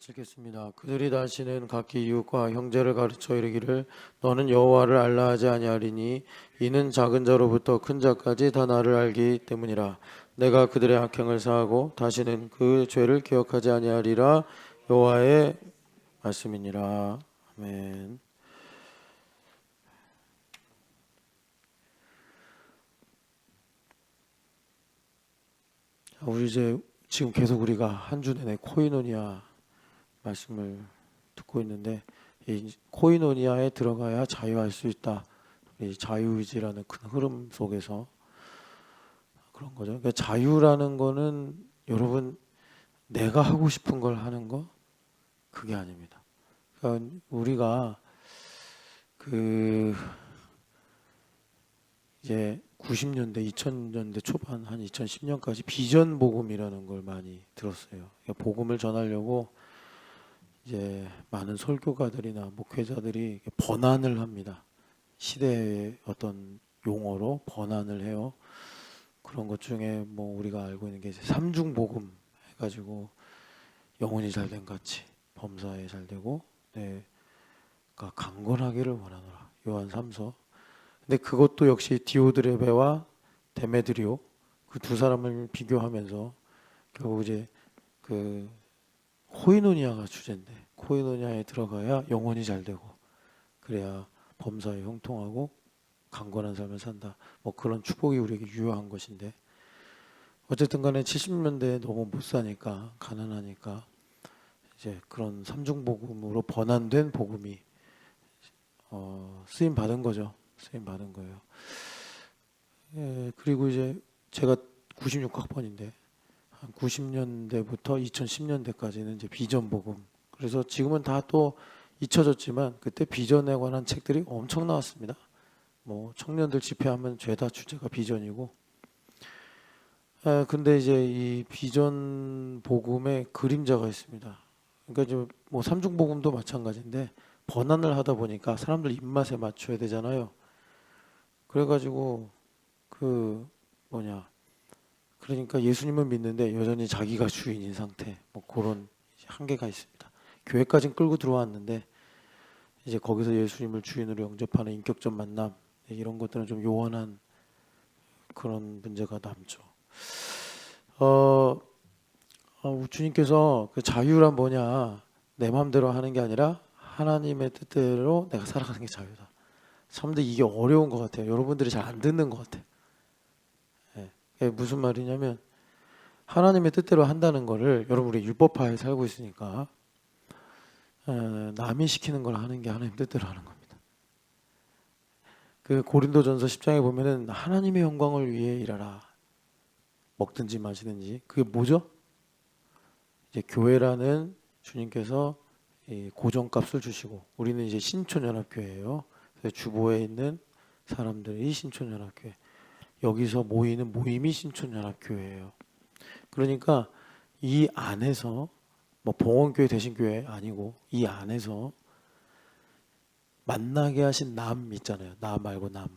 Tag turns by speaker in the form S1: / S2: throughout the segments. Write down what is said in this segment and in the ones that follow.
S1: 마치겠습니다. 그들이 다시는 각기 이웃과 형제를 가르쳐 이르기를 너는 여호와를 알라 하지 아니하리니 이는 작은 자로부터 큰 자까지 다 나를 알기 때문이라. 내가 그들의 악행을 사하고 다시는 그 죄를 기억하지 아니하리라. 여호와의 말씀이니라. 아멘. 우리 이제 지금 계속 우리가 한 주 내내 코이노니아 말씀을 듣고 있는데, 이 코이노니아에 들어가야 자유할 수 있다. 이 자유의지라는 큰 흐름 속에서 그런 거죠. 그러니까 자유라는 거는 여러분 내가 하고 싶은 걸 하는 거 그게 아닙니다. 그러니까 우리가 그 이제 90년대, 2000년대 초반 한 2010년까지 비전 복음이라는 걸 많이 들었어요. 그러니까 복음을 전하려고 이제 많은 설교가들이나 목회자들이 번안을 합니다. 시대의 어떤 용어로 번안을 해요. 그런 것 중에 뭐 우리가 알고 있는 게 이제 삼중 복음 해가지고 영혼이 잘된 같이 범사에 잘되고, 네, 그러니까 강건하기를 원하노라. 요한 3서. 근데 그것도 역시 디오드레베와 데메드리오 그 두 사람을 비교하면서 결국 이제 그 코이노니아가 주제인데, 코이노니아에 들어가야 영혼이 잘되고 그래야 범사에 형통하고 강건한 삶을 산다. 뭐 그런 축복이 우리에게 유효한 것인데, 어쨌든 간에 70년대에 너무 못 사니까 가난하니까 이제 그런 삼중 복음으로 번안된 복음이 쓰임 받은 거죠. 쓰임 받은 거예요. 예, 그리고 이제 제가 96학번인데 한 90년대부터 2010년대까지는 이제 비전 복음. 그래서 지금은 다 또 잊혀졌지만 그때 비전에 관한 책들이 엄청 나왔습니다. 뭐 청년들 집회하면 죄다 주제가 비전이고. 근데 이제 이 비전 복음의 그림자가 있습니다. 그러니까 이제 뭐 삼중 복음도 마찬가지인데 번안을 하다 보니까 사람들 입맛에 맞춰야 되잖아요. 그래가지고 그 뭐냐, 그러니까 예수님은 믿는데 여전히 자기가 주인인 상태, 뭐 그런 한계가 있습니다. 교회까지는 끌고 들어왔는데 이제 거기서 예수님을 주인으로 영접하는 인격적 만남, 이런 것들은 좀 요원한 그런 문제가 남죠. 주님께서 그 자유란 뭐냐, 내 마음대로 하는 게 아니라 하나님의 뜻대로 내가 살아가는 게 자유다. 사람들 이게 어려운 것 같아요. 여러분들이 잘 안 듣는 것 같아요. 예, 무슨 말이냐면 하나님의 뜻대로 한다는 거를, 여러분 우리 율법하에 살고 있으니까 남이 시키는 걸 하는 게 하나님 뜻대로 하는 겁니다. 그 고린도전서 10장에 보면은 하나님의 영광을 위해 일하라. 먹든지 마시든지. 그게 뭐죠? 이제 교회라는 주님께서 이 고정값을 주시고, 우리는 이제 신촌연합교회예요. 그래서 주보에 있는 사람들이 신촌연합교회. 여기서 모이는 모임이 신촌연합교회예요. 그러니까 이 안에서 뭐 봉헌교회 대신교회 아니고 이 안에서 만나게 하신 남 있잖아요. 나 말고 남.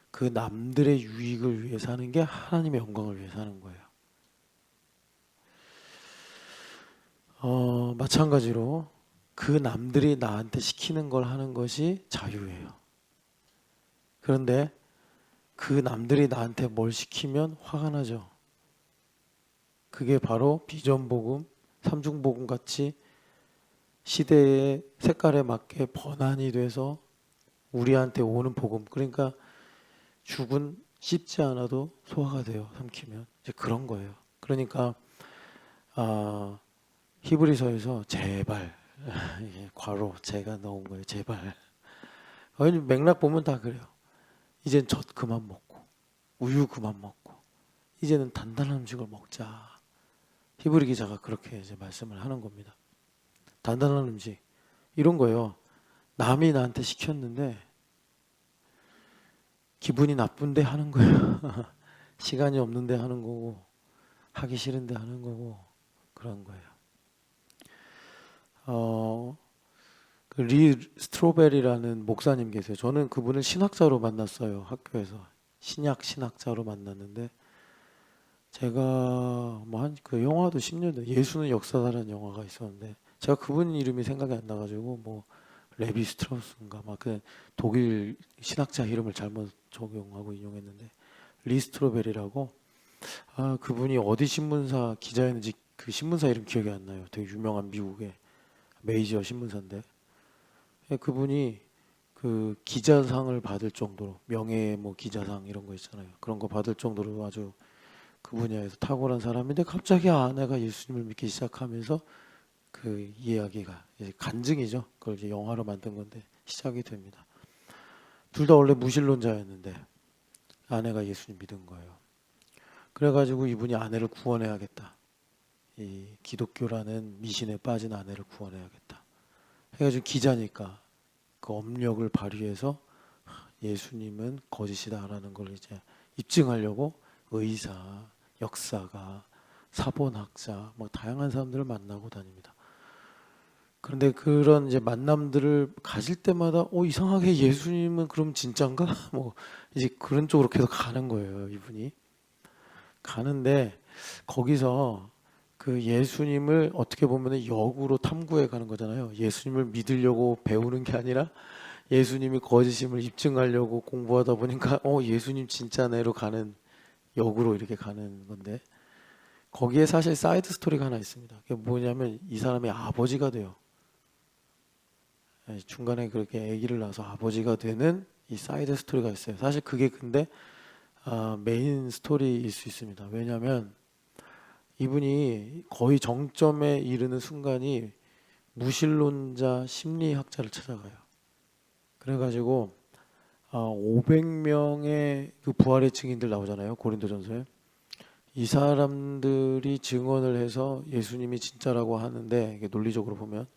S1: 그 남들의 유익을 위해 사는 게 하나님의 영광을 위해 사는 거예요. 마찬가지로 그 남들이 나한테 시키는 걸 하는 것이 자유예요. 그런데 그 남들이 나한테 뭘 시키면 화가 나죠. 그게 바로 비전복음, 삼중복음 같이 시대의 색깔에 맞게 번안이 돼서 우리한테 오는 복음. 그러니까 죽은 씹지 않아도 소화가 돼요. 삼키면. 이제 그런 거예요. 그러니까 히브리서에서 제발, 이게 괄호 제가 넣은 거예요. 제발. 맥락 보면 다 그래요. 이젠 젖 그만 먹고 우유 그만 먹고 이제는 단단한 음식을 먹자. 히브리 기자가 그렇게 이제 말씀을 하는 겁니다. 단단한 음식, 이런 거예요. 남이 나한테 시켰는데 기분이 나쁜데 하는 거예요. 시간이 없는데 하는 거고 하기 싫은데 하는 거고 그런 거예요. 그 리 스트로베리라는 목사님 계세요. 저는 그분을 신학자로 만났어요. 학교에서 신학자로 만났는데, 제가 뭐 한 그 영화도 10년 전, 예수는 역사다라는 영화가 있었는데 제가 그분 이름이 생각이 안 나가지고 뭐 레비 스트라우스인가 막 그 독일 신학자 이름을 잘못 적용하고 인용했는데 리스트로벨이라고 그분이 어디 신문사 기자였는지 그 신문사 이름 기억이 안 나요. 되게 유명한 미국의 메이저 신문사인데 그분이 그 기자상을 받을 정도로 명예 뭐 기자상 이런 거 있잖아요. 그런 거 받을 정도로 아주 그 분야에서 탁월한 사람인데 갑자기 아내가 예수님을 믿기 시작하면서 그 이야기가 이제 간증이죠. 그걸 이제 영화로 만든 건데 시작이 됩니다. 둘 다 원래 무신론자였는데 아내가 예수님 믿은 거예요. 그래가지고 이분이 아내를 구원해야겠다. 이 기독교라는 미신에 빠진 아내를 구원해야겠다. 해가지고 기자니까 그 업력을 발휘해서 예수님은 거짓이다라는 걸 이제 입증하려고 의사, 역사가, 사본학자, 뭐 다양한 사람들을 만나고 다닙니다. 그런데 그런 이제 만남들을 가질 때마다 이상하게 예수님은 그럼 진짠가? 뭐 이제 그런 쪽으로 계속 가는 거예요, 이분이. 가는데 거기서 그 예수님을 어떻게 보면 역으로 탐구해 가는 거잖아요. 예수님을 믿으려고 배우는 게 아니라 예수님이 거짓임을 입증하려고 공부하다 보니까 예수님 진짜네로 가는 역으로 이렇게 가는 건데 거기에 사실 사이드 스토리가 하나 있습니다. 그게 뭐냐면 이 사람이 아버지가 돼요. 중간에 그렇게 아기를 낳아서 아버지가 되는 이 사이드 스토리가 있어요. 사실 그게 근데 메인 스토리일 수 있습니다. 왜냐하면 이분이 거의 정점에 이르는 순간이 무신론자 심리학자를 찾아가요. 그래가지고 500명의 그 부활의 증인들 나오잖아요. 고린도전서에. 이 사람들이 증언을 해서 예수님이 진짜라고 하는데 이게 논리적으로 보면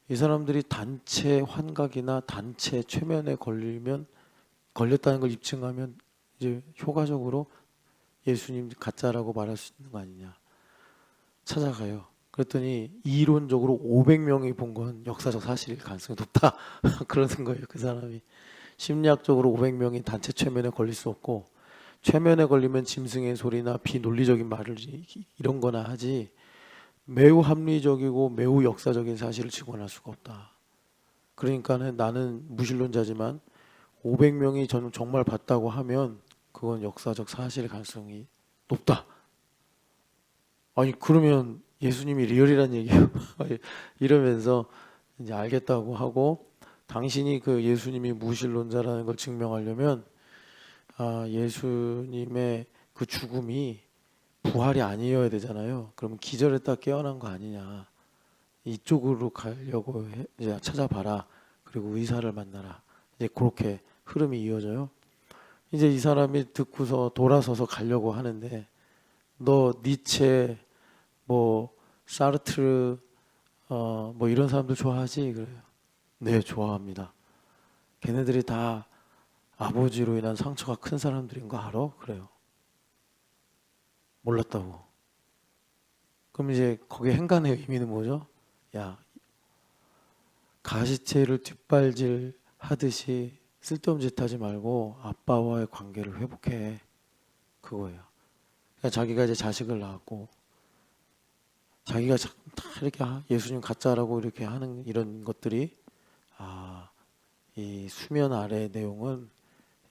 S1: 이 사람들이 단체 환각이나 단체 최면에 걸렸다는 걸 입증하면 이제 효과적으로 예수님 가짜라고 말할 수 있는 거 아니냐 찾아가요. 그랬더니 이론적으로 500명이 본 건 역사적 사실일 가능성이 높다 그러는 거예요. 그 사람이 심리학적으로 500명이 단체 최면에 걸릴 수 없고 최면에 걸리면 짐승의 소리나 비논리적인 말을 이런 거나 하지 매우 합리적이고 매우 역사적인 사실을 증언할 수가 없다. 그러니까는 나는 무신론자지만 500명이 저는 정말 봤다고 하면 그건 역사적 사실의 가능성이 높다. 아니 그러면 예수님이 리얼이란 얘기예요. 이러면서 이제 알겠다고 하고 당신이 그 예수님이 무신론자라는 걸 증명하려면 예수님의 그 죽음이 부활이 아니어야 되잖아요. 그러면 기절했다 깨어난 거 아니냐. 이쪽으로 가려고 이제 찾아봐라. 그리고 의사를 만나라. 이제 그렇게 흐름이 이어져요. 이제 이 사람이 듣고서 돌아서서 가려고 하는데 너 니체 뭐 사르트르 뭐 이런 사람들 좋아하지? 그래요. 네, 좋아합니다. 걔네들이 다 아버지로 인한 상처가 큰 사람들인 거 알아? 그래요. 몰랐다고. 그럼 이제 거기 행간의 의미는 뭐죠? 야, 가시체를 뒷발질 하듯이 쓸데없는 짓 하지 말고 아빠와의 관계를 회복해. 그거예요. 그러니까 자기가 이제 자식을 낳았고 자기가 다 이렇게 예수님 가짜라고 이렇게 하는 이런 것들이 이 수면 아래의 내용은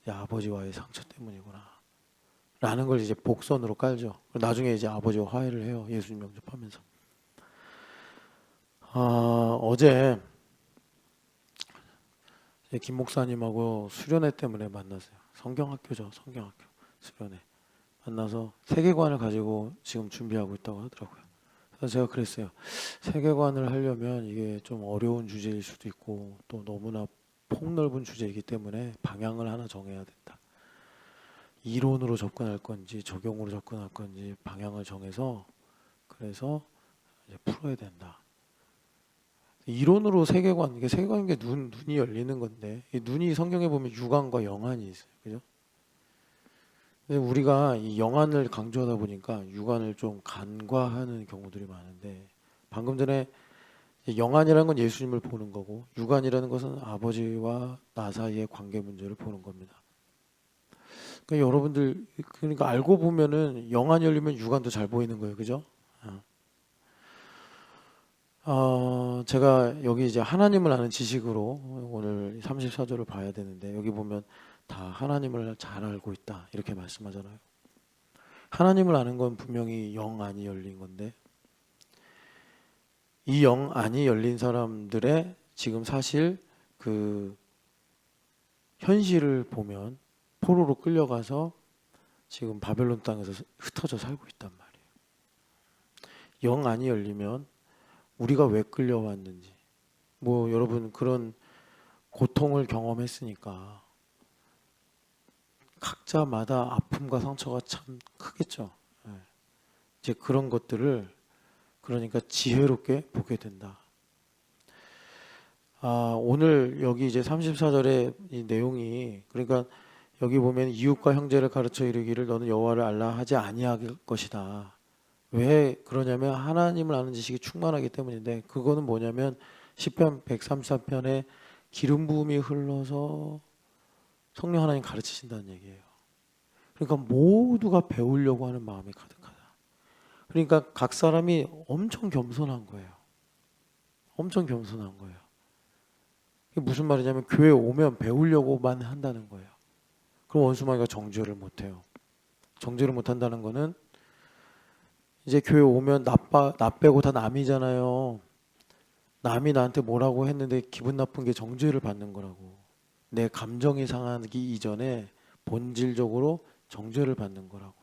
S1: 아버지와의 상처 때문이구나 라는 걸 이제 복선으로 깔죠. 나중에 이제 아버지와 화해를 해요. 예수님 영접하면서. 어제 김 목사님하고 수련회 때문에 만났어요. 성경학교죠. 성경학교 수련회 만나서 세계관을 가지고 지금 준비하고 있다고 하더라고요. 그래서 제가 그랬어요. 세계관을 하려면 이게 좀 어려운 주제일 수도 있고 또 너무나 폭넓은 주제이기 때문에 방향을 하나 정해야 된다. 이론으로 접근할 건지 적용으로 접근할 건지 방향을 정해서 그래서 이제 풀어야 된다. 이론으로 세계관, 이게 세계관인 게 눈이 열리는 건데 이 눈이 성경에 보면 육안과 영안이 있어요. 그죠? 근데 우리가 이 영안을 강조하다 보니까 육안을 좀 간과하는 경우들이 많은데 방금 전에 영안이라는 건 예수님을 보는 거고 육안이라는 것은 아버지와 나 사이의 관계 문제를 보는 겁니다. 그러니까 여러분들 그러니까 알고 보면은 영안이 열리면 육안도 잘 보이는 거예요. 그죠? 제가 여기 이제 하나님을 아는 지식으로 오늘 34절을 봐야 되는데 여기 보면 다 하나님을 잘 알고 있다 이렇게 말씀하잖아요. 하나님을 아는 건 분명히 영 안이 열린 건데 이 영 안이 열린 사람들의 지금 사실 그 현실을 보면 포로로 끌려가서 지금 바벨론 땅에서 흩어져 살고 있단 말이에요. 영 안이 열리면 우리가 왜 끌려왔는지 뭐 여러분 그런 고통을 경험했으니까 각자마다 아픔과 상처가 참 크겠죠. 예. 이제 그런 것들을 그러니까 지혜롭게 보게 된다. 오늘 여기 이제 34절의 이 내용이 그러니까 여기 보면 이웃과 형제를 가르쳐 이르기를 너는 여호와를 알라 하지 아니할 것이다. 왜 그러냐면 하나님을 아는 지식이 충만하기 때문인데 그거는 뭐냐면 시편 134편에 기름 부음이 흘러서 성령 하나님 가르치신다는 얘기예요. 그러니까 모두가 배우려고 하는 마음이 가득하다. 그러니까 각 사람이 엄청 겸손한 거예요. 엄청 겸손한 거예요. 이게 무슨 말이냐면 교회 오면 배우려고만 한다는 거예요. 그럼 원수마귀가 정죄를 못해요. 정죄를 못한다는 거는 이제 교회 오면 나 빼고 다 남이잖아요. 남이 나한테 뭐라고 했는데 기분 나쁜 게 정죄를 받는 거라고. 내 감정이 상하기 이전에 본질적으로 정죄를 받는 거라고.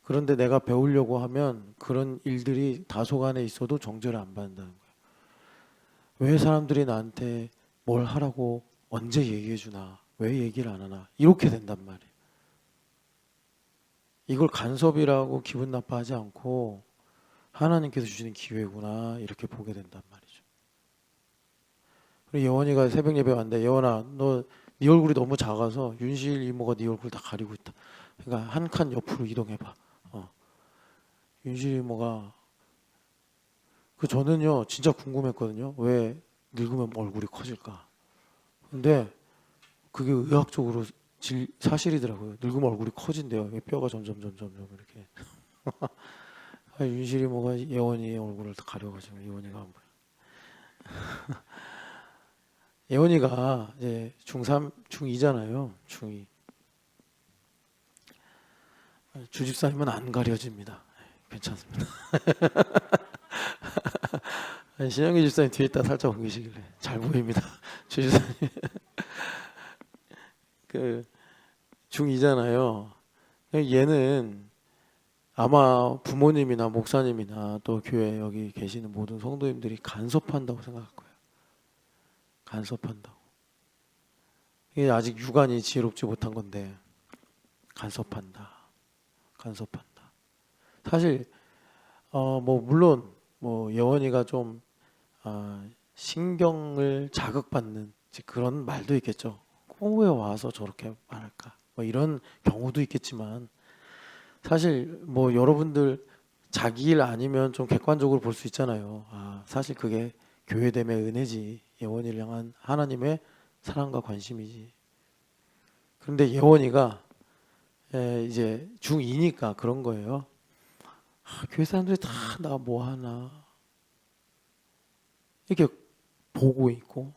S1: 그런데 내가 배우려고 하면 그런 일들이 다소간에 있어도 정죄를 안 받는다는 거예요. 왜 사람들이 나한테 뭘 하라고 언제 얘기해 주나? 왜 얘기를 안 하나? 이렇게 된단 말이에요. 이걸 간섭이라고 기분 나빠하지 않고 하나님께서 주시는 기회구나 이렇게 보게 된단 말이죠. 그리고 예원이가 새벽 예배 왔는데 예원아 너 네 얼굴이 너무 작아서 윤실 이모가 네 얼굴 다 가리고 있다. 그러니까 한 칸 옆으로 이동해봐. 윤실 이모가 저는요 진짜 궁금했거든요. 왜 늙으면 얼굴이 커질까? 근데 그게 의학적으로 사실이더라고요. 늙으면 얼굴이 커진대요. 뼈가 점점 이렇게. 윤실 이모가 예원이 얼굴을 다 가려가지고 예원이가 안 보여. 예원이가 이제 중3, 중2잖아요. 중2. 주집사님은 안 가려집니다. 괜찮습니다. 신영기 집사님 뒤에 있다 살짝 옮기시길래 잘 보입니다. 주집사님. 그 중2잖아요. 얘는 아마 부모님이나 목사님이나 또 교회 여기 계시는 모든 성도님들이 간섭한다고 생각할 거예요. 간섭한다고. 이게 아직 육안이 지혜롭지 못한 건데 간섭한다. 간섭한다. 사실 뭐 물론 뭐 예원이가 좀 신경을 자극받는 그런 말도 있겠죠. 꼭 왜 와서 저렇게 말할까? 뭐 이런 경우도 있겠지만 사실 뭐 여러분들 자기 일 아니면 좀 객관적으로 볼 수 있잖아요. 사실 그게 교회됨의 은혜지. 예원이를 향한 하나님의 사랑과 관심이지. 그런데 예원이가 이제 중2니까 그런 거예요. 교회 사람들이 다 나 뭐 하나 이렇게 보고 있고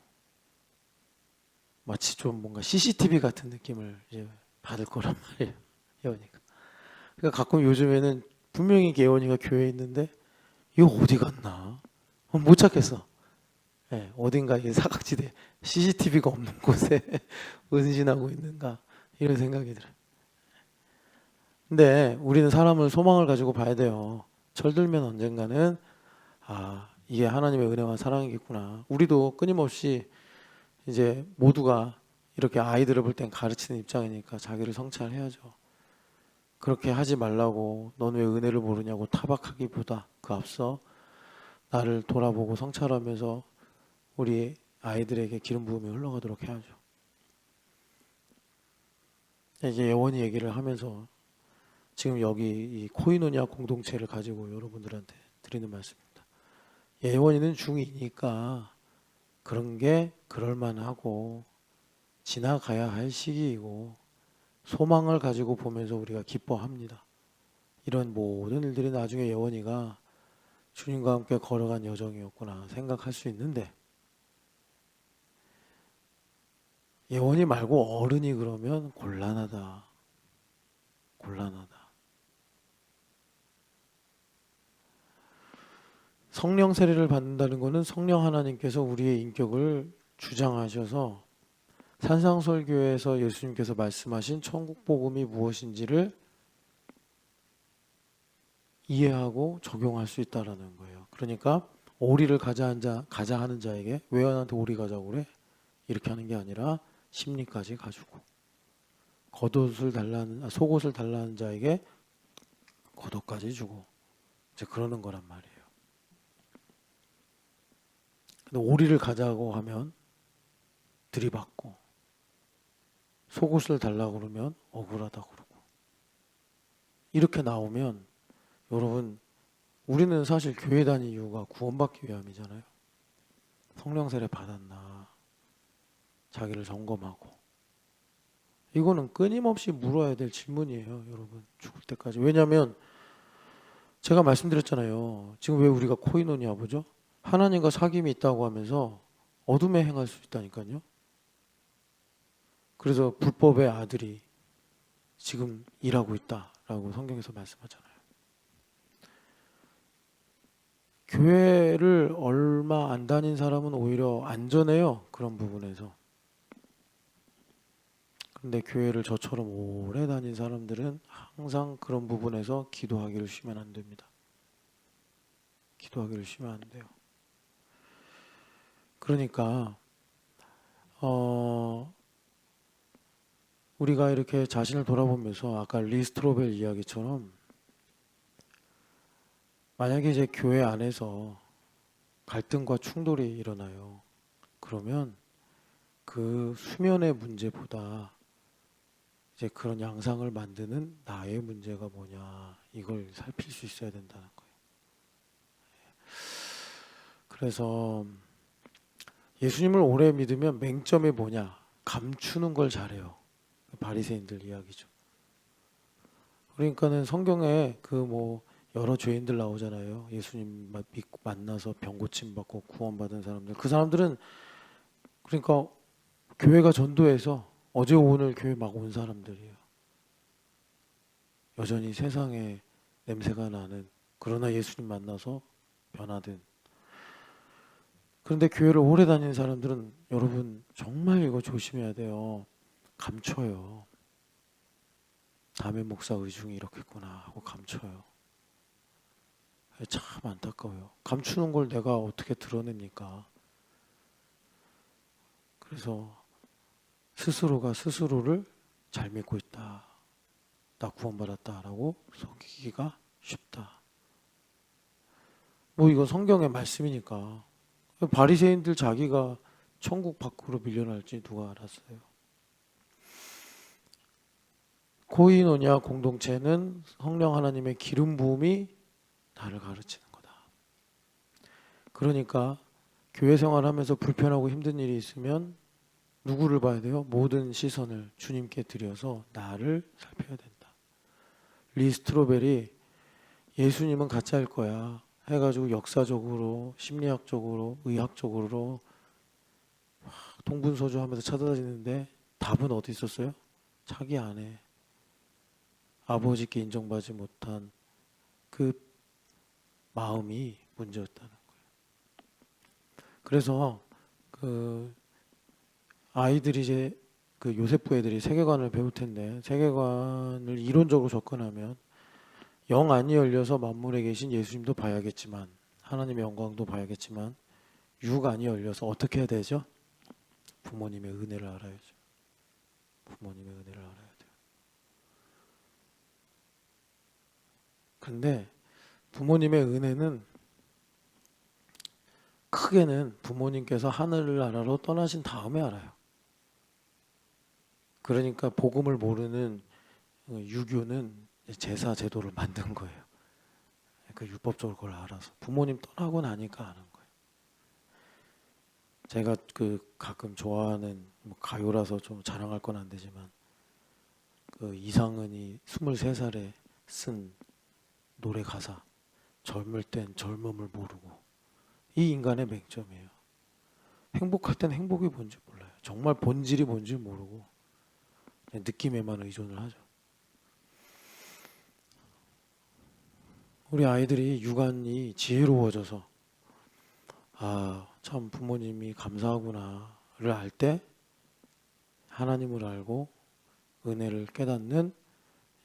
S1: 마치 좀 뭔가 CCTV 같은 느낌을 이제 받을 거란 말이에요. 예원이가. 그러니까 가끔 요즘에는 분명히 예원이가 교회에 있는데 이거 어디 갔나? 못 찾겠어. 어딘가 이 사각지대 CCTV가 없는 곳에 은신하고 있는가 이런 생각이 들어요. 근데 우리는 사람을 소망을 가지고 봐야 돼요. 철들면 언젠가는 이게 하나님의 은혜와 사랑이겠구나. 우리도 끊임없이 이제 모두가 이렇게 아이들을 볼 땐 가르치는 입장이니까 자기를 성찰해야죠. 그렇게 하지 말라고 넌 왜 은혜를 모르냐고 타박하기보다 그 앞서 나를 돌아보고 성찰하면서 우리 아이들에게 기름 부음이 흘러가도록 해야죠. 이제 예원이 얘기를 하면서 지금 여기 이 코이노니아 공동체를 가지고 여러분들한테 드리는 말씀입니다. 예원이는 중2니까 그런 게 그럴만하고 지나가야 할 시기이고 소망을 가지고 보면서 우리가 기뻐합니다. 이런 모든 일들이 나중에 예원이가 주님과 함께 걸어간 여정이었구나 생각할 수 있는데, 예원이 말고 어른이 그러면 곤란하다. 곤란하다. 성령 세례를 받는다는 것은 성령 하나님께서 우리의 인격을 주장하셔서 산상설교에서 예수님께서 말씀하신 천국 복음이 무엇인지를 이해하고 적용할 수 있다라는 거예요. 그러니까 오리를 가자 하는 자에게 왜 나한테 오리 가자고 그래? 이렇게 하는 게 아니라 심리까지 가지고, 속옷을 달라는 자에게 겉옷까지 주고, 이제 그러는 거란 말이에요. 근데 오리를 가자고 하면 들이받고, 속옷을 달라고 그러면 억울하다고 그러고, 이렇게 나오면 여러분, 우리는 사실 교회 다닐 이유가 구원받기 위함이잖아요. 성령 세례 받았나, 자기를 점검하고. 이거는 끊임없이 물어야 될 질문이에요, 여러분. 죽을 때까지. 왜냐하면 제가 말씀드렸잖아요. 지금 왜 우리가 코이노니아 보죠? 하나님과 사귐이 있다고 하면서 어둠에 행할 수 있다니까요. 그래서 불법의 아들이 지금 일하고 있다라고 성경에서 말씀하잖아요. 교회를 얼마 안 다닌 사람은 오히려 안전해요, 그런 부분에서. 근데 교회를 저처럼 오래 다닌 사람들은 항상 그런 부분에서 기도하기를 쉬면 안 됩니다. 기도하기를 쉬면 안 돼요. 그러니까 우리가 이렇게 자신을 돌아보면서 아까 리스트로벨 이야기처럼, 만약에 이제 교회 안에서 갈등과 충돌이 일어나요. 그러면 그 수면의 문제보다 이제 그런 양상을 만드는 나의 문제가 뭐냐, 이걸 살필 수 있어야 된다는 거예요. 그래서 예수님을 오래 믿으면 맹점이 뭐냐, 감추는 걸 잘해요. 바리새인들 이야기죠. 그러니까는 성경에 여러 죄인들 나오잖아요. 예수님 믿고 만나서 병 고침 받고 구원받은 사람들. 그 사람들은 그러니까 교회가 전도해서 어제 오늘 교회 막 온 사람들이에요. 여전히 세상에 냄새가 나는, 그러나 예수님 만나서 변화된. 그런데 교회를 오래 다니는 사람들은 여러분 정말 이거 조심해야 돼요. 감춰요. 담임 목사 의중이 이렇겠구나 하고 감춰요. 참 안타까워요. 감추는 걸 내가 어떻게 드러냅니까? 그래서 스스로가 스스로를 잘 믿고 있다, 나 구원받았다라고 속이기가 쉽다. 이거 성경의 말씀이니까. 바리새인들 자기가 천국 밖으로 밀려날지 누가 알았어요. 코이노냐 공동체는 성령 하나님의 기름 부음이 나를 가르치는 거다. 그러니까 교회 생활하면서 불편하고 힘든 일이 있으면 누구를 봐야 돼요? 모든 시선을 주님께 드려서 나를 살펴야 된다. 리스트로벨이 예수님은 가짜일 거야 해가지고 역사적으로, 심리학적으로, 의학적으로 동분서주하면서 찾아다니는데 답은 어디 있었어요? 자기 안에 아버지께 인정받지 못한 그 마음이 문제였다는 거예요. 그래서 아이들이 이제 요셉부 애들이 세계관을 배울 텐데, 세계관을 이론적으로 접근하면 영 안이 열려서 만물에 계신 예수님도 봐야겠지만, 하나님의 영광도 봐야겠지만, 육 안이 열려서 어떻게 해야 되죠? 부모님의 은혜를 알아야죠. 부모님의 은혜를 알아야 돼요. 근데 부모님의 은혜는 크게는 부모님께서 하늘나라로 떠나신 다음에 알아요. 그러니까 복음을 모르는 유교는 제사 제도를 만든 거예요. 그 율법적으로 그걸 알아서 부모님 떠나고 나니까 아는 거예요. 제가 가끔 좋아하는 가요라서 좀 자랑할 건 안 되지만, 이상은이 23살에 쓴 노래 가사, 젊을 땐 젊음을 모르고. 이 인간의 맹점이에요. 행복할 땐 행복이 뭔지 몰라요. 정말 본질이 뭔지 모르고 그냥 느낌에만 의존을 하죠. 우리 아이들이 유관이 지혜로워져서 참 부모님이 감사하구나를 알 때 하나님을 알고 은혜를 깨닫는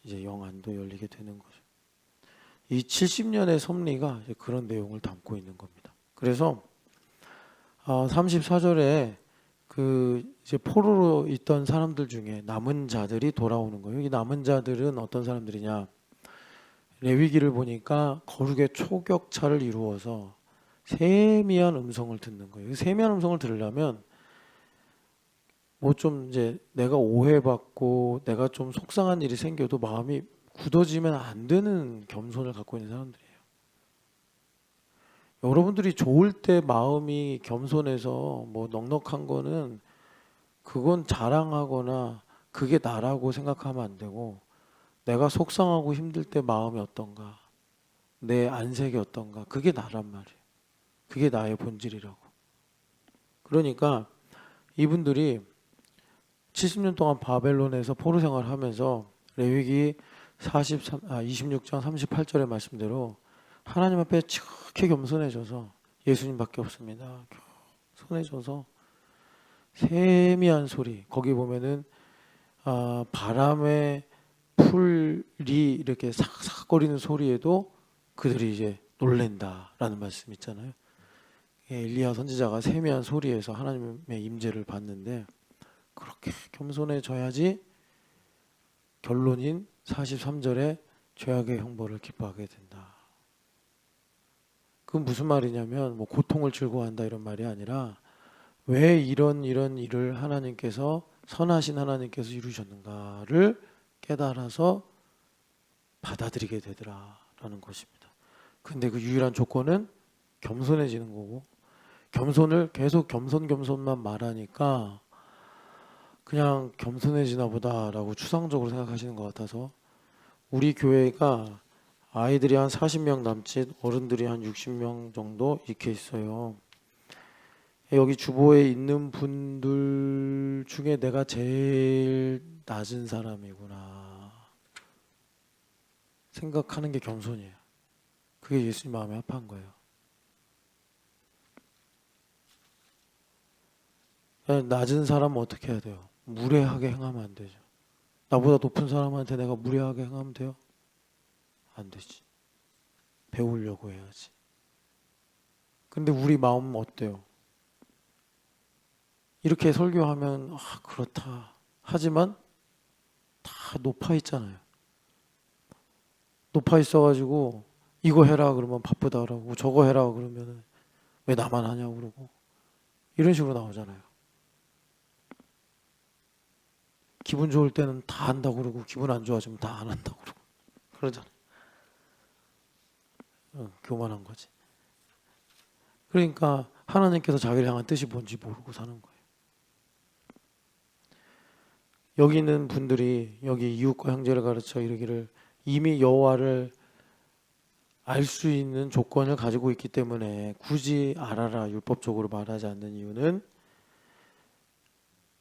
S1: 이제 영안도 열리게 되는 거죠. 이 70년의 섭리가 그런 내용을 담고 있는 겁니다. 그래서 34절에 그 이제 포로로 있던 사람들 중에 남은 자들이 돌아오는 거예요. 이 남은 자들은 어떤 사람들이냐? 레위기를 보니까 거룩의 초격차를 이루어서 세미한 음성을 듣는 거예요. 세미한 음성을 들으려면 뭐 좀 이제 내가 오해받고 내가 좀 속상한 일이 생겨도 마음이 굳어지면 안 되는 겸손을 갖고 있는 사람들이에요. 여러분들이 좋을 때 마음이 겸손해서 뭐 넉넉한 거는 그건 자랑하거나 그게 나라고 생각하면 안 되고, 내가 속상하고 힘들 때 마음이 어떤가, 내 안색이 어떤가, 그게 나란 말이에요. 그게 나의 본질이라고. 그러니까 이분들이 70년 동안 바벨론에서 포로 생활을 하면서 레위기 26장 38절의 말씀대로 하나님 앞에 척히 겸손해져서, 예수님밖에 없습니다, 손해져서 세미한 소리, 거기 보면은 바람의 풀이 이렇게 삭삭거리는 소리에도 그들이 이제 놀랜다라는 말씀 있잖아요. 엘리야 선지자가 세미한 소리에서 하나님의 임재를 받는데, 그렇게 겸손해져야지 결론인 43절에 죄악의 형벌을 기뻐하게 된다. 그건 무슨 말이냐면 뭐 고통을 즐거워한다 이런 말이 아니라, 왜 이런 일을 하나님께서, 선하신 하나님께서 이루셨는가를 깨달아서 받아들이게 되더라라는 것입니다. 근데 그 유일한 조건은 겸손해지는 거고, 겸손을 계속 겸손만 말하니까 그냥 겸손해지나 보다라고 추상적으로 생각하시는 것 같아서, 우리 교회가 아이들이 한 40명 남짓, 어른들이 한 60명 정도 이렇게 있어요. 여기 주보에 있는 분들 중에 내가 제일 낮은 사람이구나 생각하는 게 겸손이에요. 그게 예수님 마음에 합한 거예요. 낮은 사람은 어떻게 해야 돼요? 무례하게 행하면 안 되죠. 나보다 높은 사람한테 내가 무례하게 행하면 돼요? 안 되지. 배우려고 해야지. 근데 우리 마음은 어때요? 이렇게 설교하면 그렇다 하지만 다 높아 있잖아요. 높아 있어가지고 이거 해라 그러면 바쁘다 그러고, 저거 해라 그러면 왜 나만 하냐고 그러고, 이런 식으로 나오잖아요. 기분 좋을 때는 다 한다고 그러고, 기분 안 좋아지면 다 안 한다고 그러고 그러잖아요. 교만한 거지. 그러니까 하나님께서 자기를 향한 뜻이 뭔지 모르고 사는 거예요. 여기 있는 분들이 여기 이웃과 형제를 가르쳐 이르기를, 이미 여호와를 알 수 있는 조건을 가지고 있기 때문에 굳이 알아라 율법적으로 말하지 않는 이유는,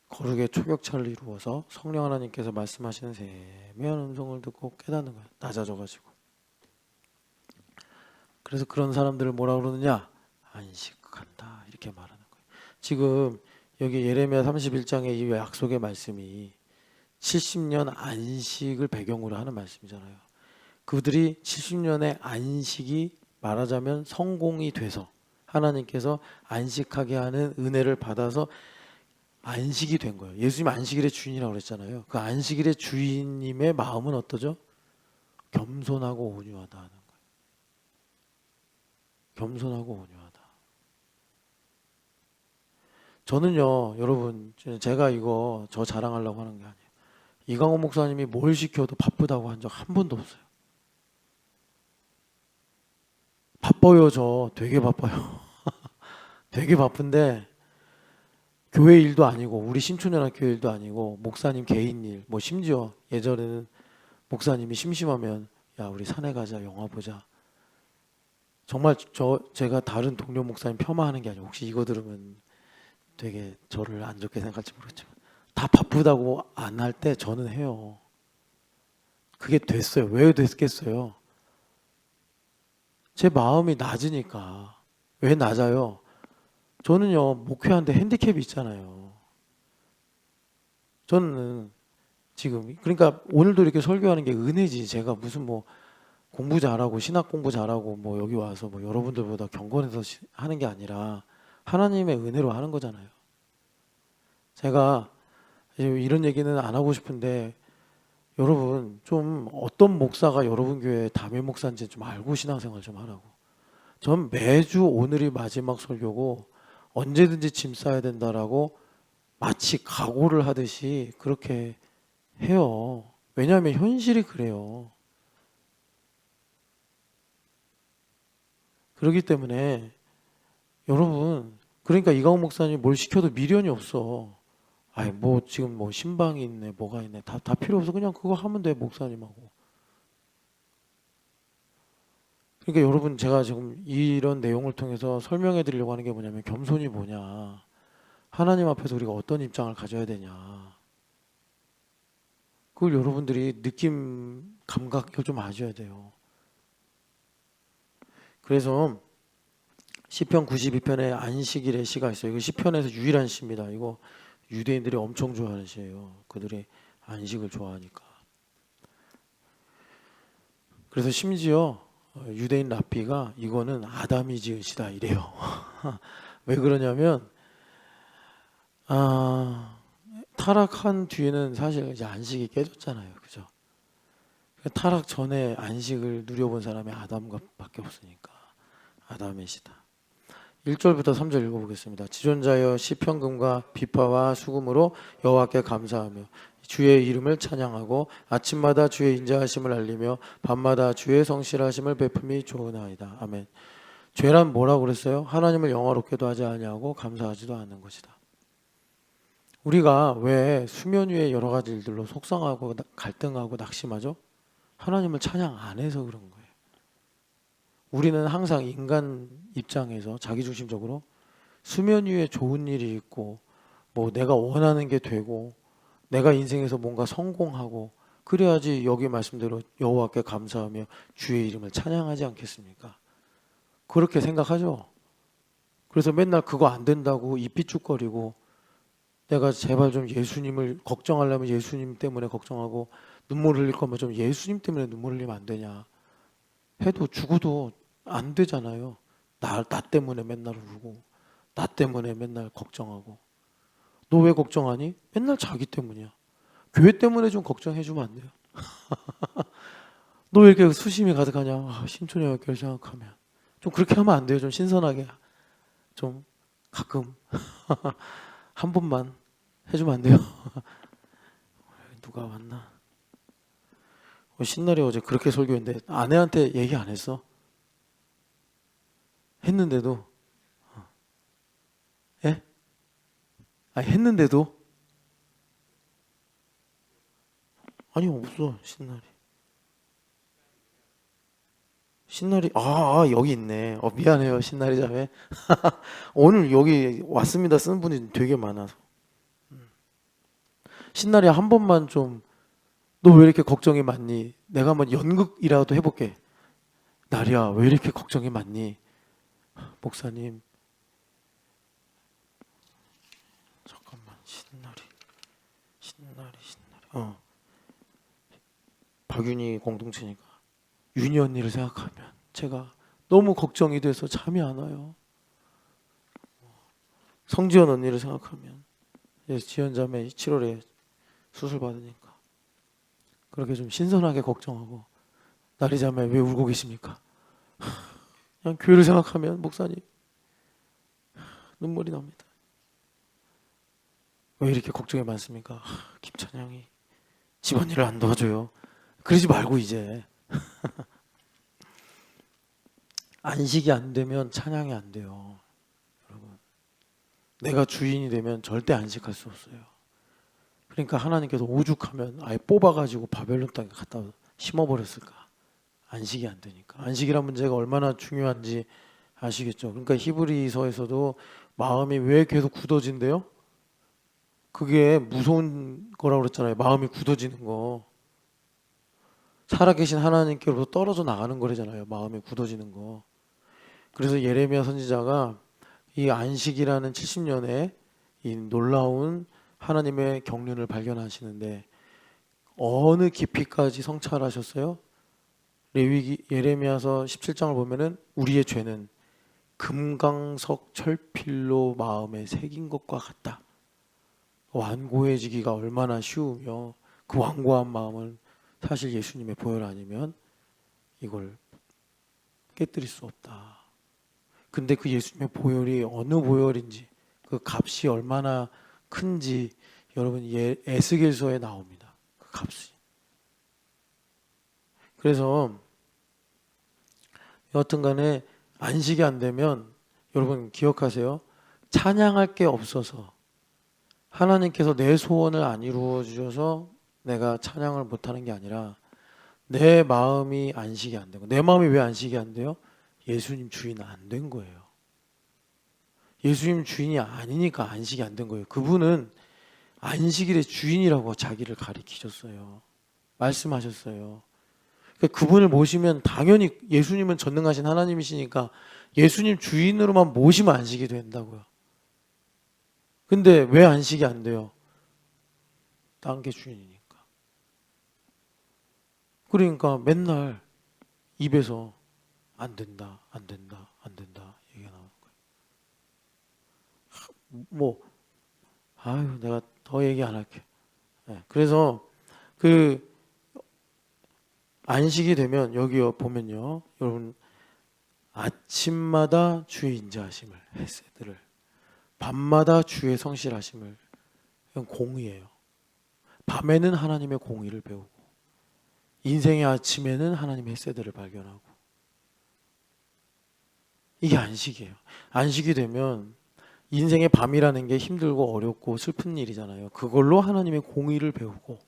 S1: 거룩의 초격차를 이루어서 성령 하나님께서 말씀하시는 세미한 음성을 듣고 깨닫는 거예요. 낮아져가지고. 그래서 그런 사람들을 뭐라 그러느냐? 안식한다, 이렇게 말하는 거예요. 지금 여기 예레미야 31장의 이 약속의 말씀이 70년 안식을 배경으로 하는 말씀이잖아요. 그들이 70년의 안식이 말하자면 성공이 돼서 하나님께서 안식하게 하는 은혜를 받아서 안식이 된 거예요. 예수님 안식일의 주인이라고 그랬잖아요. 그 안식일의 주인님의 마음은 어떠죠? 겸손하고 온유하다 하는 거예요. 겸손하고 온유하다. 저는요, 여러분, 제가 이거 저 자랑하려고 하는 게 아니에요. 이강호 목사님이 뭘 시켜도 바쁘다고 한 적 한 번도 없어요. 바빠요. 저 되게 바빠요. 되게 바쁜데 교회 일도 아니고 우리 신촌연합교회 일도 아니고 목사님 개인 일, 뭐 심지어 예전에는 목사님이 심심하면 야 우리 산에 가자, 영화 보자, 정말 제가 다른 동료 목사님 폄하하는 게 아니고 혹시 이거 들으면 되게 저를 안 좋게 생각할지 모르겠지만 다 바쁘다고 안 할 때 저는 해요. 그게 됐어요. 왜 됐겠어요? 제 마음이 낮으니까. 왜 낮아요? 저는요, 목회하는데 핸디캡이 있잖아요. 저는 지금, 그러니까 오늘도 이렇게 설교하는 게 은혜지. 제가 무슨 뭐 공부 잘하고 신학 공부 잘하고 뭐 여기 와서 뭐 여러분들보다 경건해서 하는 게 아니라 하나님의 은혜로 하는 거잖아요. 제가 이런 얘기는 안 하고 싶은데 여러분 좀 어떤 목사가 여러분 교회 담임 목사인지 좀 알고 신앙생활 좀 하라고. 전 매주 오늘이 마지막 설교고 언제든지 짐 싸야 된다라고 마치 각오를 하듯이 그렇게 해요. 왜냐하면 현실이 그래요. 그렇기 때문에 여러분, 그러니까 이강호 목사님 뭘 시켜도 미련이 없어. 아이 뭐 지금 뭐 신방이 있네 뭐가 있네 다 필요 없어. 그냥 그거 하면 돼 목사님하고. 그러니까 여러분 제가 지금 이런 내용을 통해서 설명해 드리려고 하는 게 뭐냐면 겸손이 뭐냐, 하나님 앞에서 우리가 어떤 입장을 가져야 되냐, 그걸 여러분들이 느낌 감각을 좀 아셔야 돼요. 그래서 시편 92편에 안식일의 시가 있어요. 이거 시편에서 유일한 시입니다. 이거 유대인들이 엄청 좋아하는 시예요. 그들이 안식을 좋아하니까. 그래서 심지어 유대인 랍비가 이거는 아담이 지은 시다 이래요. 왜 그러냐면 타락한 뒤에는 사실 이제 안식이 깨졌잖아요. 그죠? 타락 전에 안식을 누려본 사람이 아담밖에 없으니까 아담의 시다. 1절부터 3절 읽어보겠습니다. 지존자여 시편금과 비파와 수금으로 여호와께 감사하며 주의 이름을 찬양하고 아침마다 주의 인자하심을 알리며 밤마다 주의 성실하심을 베품이 좋으나이다. 아멘. 죄란 뭐라고 그랬어요? 하나님을 영화롭게도 하지 아니하고 감사하지도 않는 것이다. 우리가 왜 수면 위에 여러 가지 일들로 속상하고 갈등하고 낙심하죠? 하나님을 찬양 안 해서 그런 거예요. 우리는 항상 인간 입장에서 자기중심적으로 수면 위에 좋은 일이 있고 뭐 내가 원하는 게 되고 내가 인생에서 뭔가 성공하고 그래야지 여기 말씀대로 여호와께 감사하며 주의 이름을 찬양하지 않겠습니까? 그렇게 생각하죠. 그래서 맨날 그거 안 된다고 입 삐죽거리고 내가 제발 좀 예수님을 걱정하려면 예수님 때문에 걱정하고 눈물 흘릴 거면 좀 예수님 때문에 눈물 흘리면 안 되냐 해도 죽어도 안 되잖아요. 나 때문에 맨날 울고 나 때문에 맨날 걱정하고. 너 왜 걱정하니? 맨날 자기 때문이야. 교회 때문에 좀 걱정해 주면 안 돼요? 너 왜 이렇게 수심이 가득하냐? 신촌의 학교를 생각하면 좀 그렇게 하면 안 돼요. 좀 신선하게 좀 가끔 한 번만 해주면 안 돼요? 누가 왔나? 신날이 어제 그렇게 설교했는데 아내한테 얘기 안 했어? 했는데도 예? 아니 했는데도 아니 없어. 신날이 여기 있네. 미안해요 신날이 자매. 오늘 여기 왔습니다 쓰는 분이 되게 많아서. 신날이 한 번만 좀 너 왜 이렇게 걱정이 많니? 내가 한번 연극이라도 해볼게. 날이야 왜 이렇게 걱정이 많니? 목사님 잠깐만. 신날이 박윤희 공동체니까 윤희 언니를 생각하면 제가 너무 걱정이 돼서 잠이 안 와요. 성지연 언니를 생각하면 지연 자매 7월에 수술 받으니까 그렇게 좀 신선하게 걱정하고 나리 자매 왜 울고 계십니까? 그냥 교회를 생각하면 목사님 눈물이 납니다. 왜 이렇게 걱정이 많습니까? 김찬양이 집안일을 안 도와줘요. 그러지 말고 이제 안식이 안 되면 찬양이 안 돼요. 여러분 내가 주인이 되면 절대 안식할 수 없어요. 그러니까 하나님께서 오죽하면 아예 뽑아가지고 바벨론 땅에 갖다 심어버렸을까? 안식이 안 되니까. 안식이란 문제가 얼마나 중요한지 아시겠죠? 그러니까 히브리서에서도 마음이 왜 계속 굳어진대요? 그게 무서운 거라고 그랬잖아요. 마음이 굳어지는 거. 살아계신 하나님께로부터 떨어져 나가는 거래잖아요. 마음이 굳어지는 거. 그래서 예레미야 선지자가 이 안식이라는 70년의 이 놀라운 하나님의 경륜을 발견하시는데 어느 깊이까지 성찰하셨어요? 예레미야서 17장을 보면은 우리의 죄는 금강석 철필로 마음에 새긴 것과 같다. 완고해지기가 얼마나 쉬우며 그 완고한 마음은 사실 예수님의 보혈 아니면 이걸 깨뜨릴 수 없다. 근데 그 예수님의 보혈이 어느 보혈인지 그 값이 얼마나 큰지 여러분 에스겔서에 나옵니다. 그 값이. 그래서 여하튼 간에 안식이 안 되면 여러분 기억하세요. 찬양할 게 없어서 하나님께서 내 소원을 안 이루어 주셔서 내가 찬양을 못하는 게 아니라 내 마음이 안식이 안 되고 내 마음이 왜 안식이 안 돼요? 예수님 주인 안 된 거예요. 예수님 주인이 아니니까 안식이 안 된 거예요. 그분은 안식일의 주인이라고 자기를 가리키셨어요. 말씀하셨어요. 그러니까 그분을 모시면 당연히 예수님은 전능하신 하나님이시니까 예수님 주인으로만 모시면 안식이 된다고요. 근데 왜 안식이 안 돼요? 딴 게 주인이니까. 그러니까 맨날 입에서 안 된다, 안 된다, 안 된다 얘기가 나오는 거예요. 뭐 아유 내가 더 얘기 안 할게. 네, 그래서 그 안식이 되면 여기 보면요, 여러분 아침마다 주의 인자하심을 헤세드를 밤마다 주의 성실하심을 이건 공의예요. 밤에는 하나님의 공의를 배우고 인생의 아침에는 하나님의 헤세드를 발견하고 이게 안식이에요. 안식이 되면 인생의 밤이라는 게 힘들고 어렵고 슬픈 일이잖아요. 그걸로 하나님의 공의를 배우고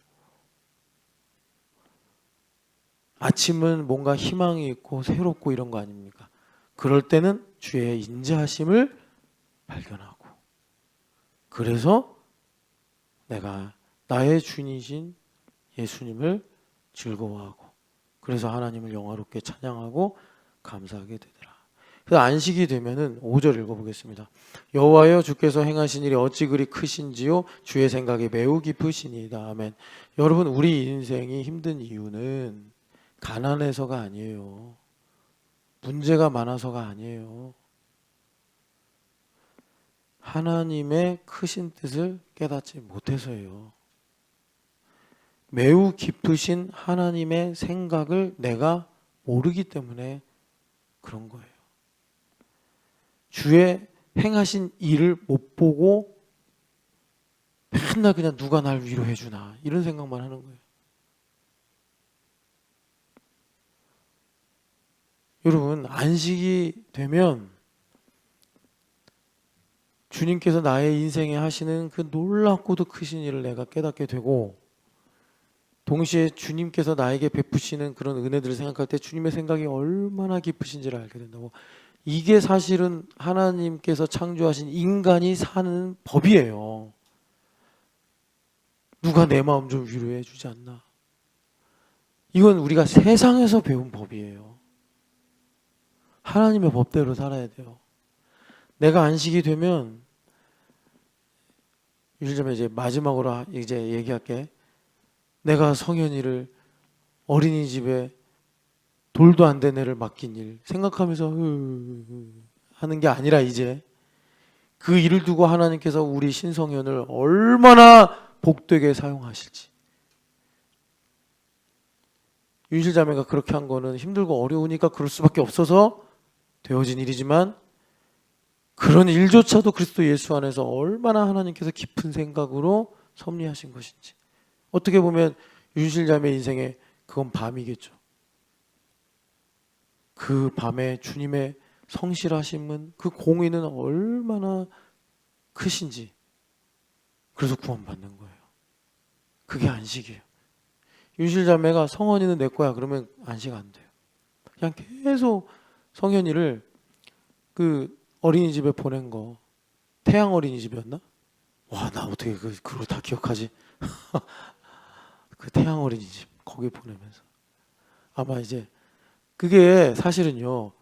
S1: 아침은 뭔가 희망이 있고 새롭고 이런 거 아닙니까? 그럴 때는 주의 인자하심을 발견하고 그래서 내가 나의 주인이신 예수님을 즐거워하고 그래서 하나님을 영화롭게 찬양하고 감사하게 되더라. 그래서 안식이 되면은 5절 읽어보겠습니다. 여호와여 주께서 행하신 일이 어찌 그리 크신지요 주의 생각이 매우 깊으시니이다. 아멘. 여러분 우리 인생이 힘든 이유는 가난해서가 아니에요. 문제가 많아서가 아니에요. 하나님의 크신 뜻을 깨닫지 못해서예요. 매우 깊으신 하나님의 생각을 내가 모르기 때문에 그런 거예요. 주의 행하신 일을 못 보고 맨날 그냥 누가 날 위로해 주나 이런 생각만 하는 거예요. 여러분 안식이 되면 주님께서 나의 인생에 하시는 그 놀랍고도 크신 일을 내가 깨닫게 되고 동시에 주님께서 나에게 베푸시는 그런 은혜들을 생각할 때 주님의 생각이 얼마나 깊으신지를 알게 된다고. 이게 사실은 하나님께서 창조하신 인간이 사는 법이에요. 누가 내 마음 좀 위로해 주지 않나. 이건 우리가 세상에서 배운 법이에요. 하나님의 법대로 살아야 돼요. 내가 안식이 되면 유실자매 이제 마지막으로 이제 얘기할게. 내가 성현이를 어린이집에 돌도 안 된 애를 맡긴 일 생각하면서 하는 게 아니라 이제 그 일을 두고 하나님께서 우리 신성현을 얼마나 복되게 사용하실지. 윤실자매가 그렇게 한 거는 힘들고 어려우니까 그럴 수밖에 없어서 되어진 일이지만 그런 일조차도 그리스도 예수 안에서 얼마나 하나님께서 깊은 생각으로 섭리하신 것인지. 어떻게 보면 윤실자매 인생에 그건 밤이겠죠. 그 밤에 주님의 성실하심은 그 공의는 얼마나 크신지. 그래서 구원받는 거예요. 그게 안식이에요. 윤실자매가 성원이는 내 거야 그러면 안식 안 돼요. 그냥 계속 성현이를 그 어린이집에 보낸 거, 태양 어린이집이었나? 와, 나 어떻게 그걸 다 기억하지? 그 태양 어린이집 거기 보내면서 아마 이제 그게 사실은요,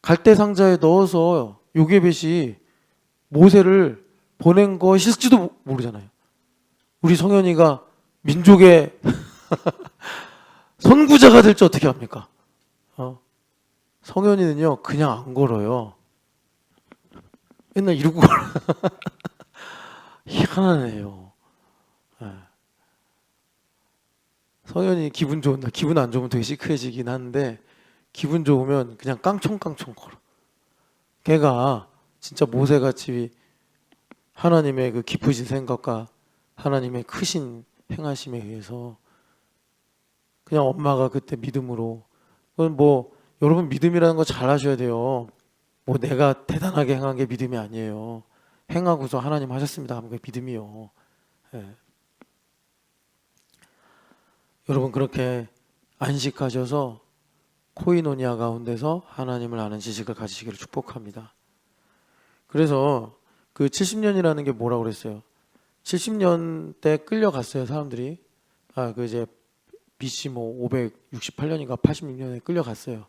S1: 갈대 상자에 넣어서 요게벳이 모세를 보낸 것일지도 모르잖아요. 우리 성현이가 민족의 선구자가 될지 어떻게 합니까? 성현이는요 그냥 안 걸어요. 맨날 이러고 걸어. 희한하네요. 예. 성현이 기분 좋은 날, 기분 안 좋으면 되게 시크해지긴 하는데 기분 좋으면 그냥 깡총깡총 걸어. 걔가 진짜 모세같이 하나님의 그 깊으신 생각과 하나님의 크신 행하심에 의해서 그냥 엄마가 그때 믿음으로, 그건 뭐 여러분 믿음이라는 거 잘 아셔야 돼요. 뭐 내가 대단하게 행한 게 믿음이 아니에요. 행하고서 하나님 하셨습니다 하면 그게 믿음이요. 예. 여러분 그렇게 안식하셔서 코이노니아 가운데서 하나님을 아는 지식을 가지시기를 축복합니다. 그래서 그 70년이라는 게 뭐라고 그랬어요? 70년 때 끌려갔어요 사람들이. 그 이제 BC 뭐 568년인가 86년에 끌려갔어요.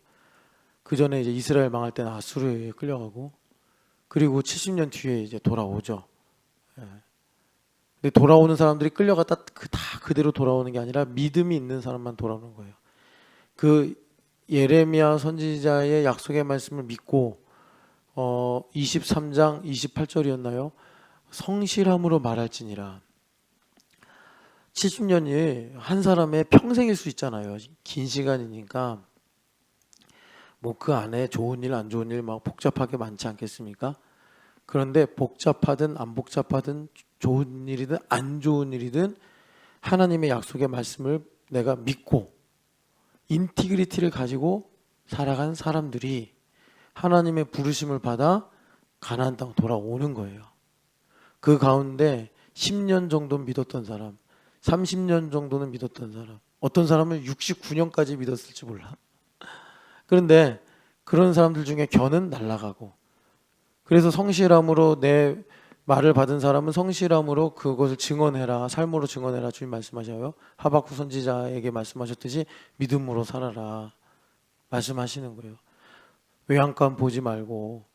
S1: 그 전에 이제 이스라엘 망할 때는 아수르에 끌려가고, 그리고 70년 뒤에 이제 돌아오죠. 예. 근데 돌아오는 사람들이 끌려갔다 다 그대로 돌아오는 게 아니라 믿음이 있는 사람만 돌아오는 거예요. 그 예레미야 선지자의 약속의 말씀을 믿고 23장 28절이었나요? 성실함으로 말할지니라. 70년이 한 사람의 평생일 수 있잖아요. 긴 시간이니까 뭐 그 안에 좋은 일 안 좋은 일 막 복잡하게 많지 않겠습니까? 그런데 복잡하든 안 복잡하든 좋은 일이든 안 좋은 일이든 하나님의 약속의 말씀을 내가 믿고 인티그리티를 가지고 살아간 사람들이 하나님의 부르심을 받아 가나안 땅 돌아오는 거예요. 그 가운데 10년 정도 믿었던 사람, 30년 정도는 믿었던 사람, 어떤 사람은 69년까지 믿었을지 몰라. 그런데 그런 사람들 중에 견은 날아가고, 그래서 성실함으로 내 말을 받은 사람은 성실함으로 그것을 증언해라, 삶으로 증언해라 주님 말씀하셔요. 하박국 선지자에게 말씀하셨듯이 믿음으로 살아라 말씀하시는 거예요. 외양간 보지 말고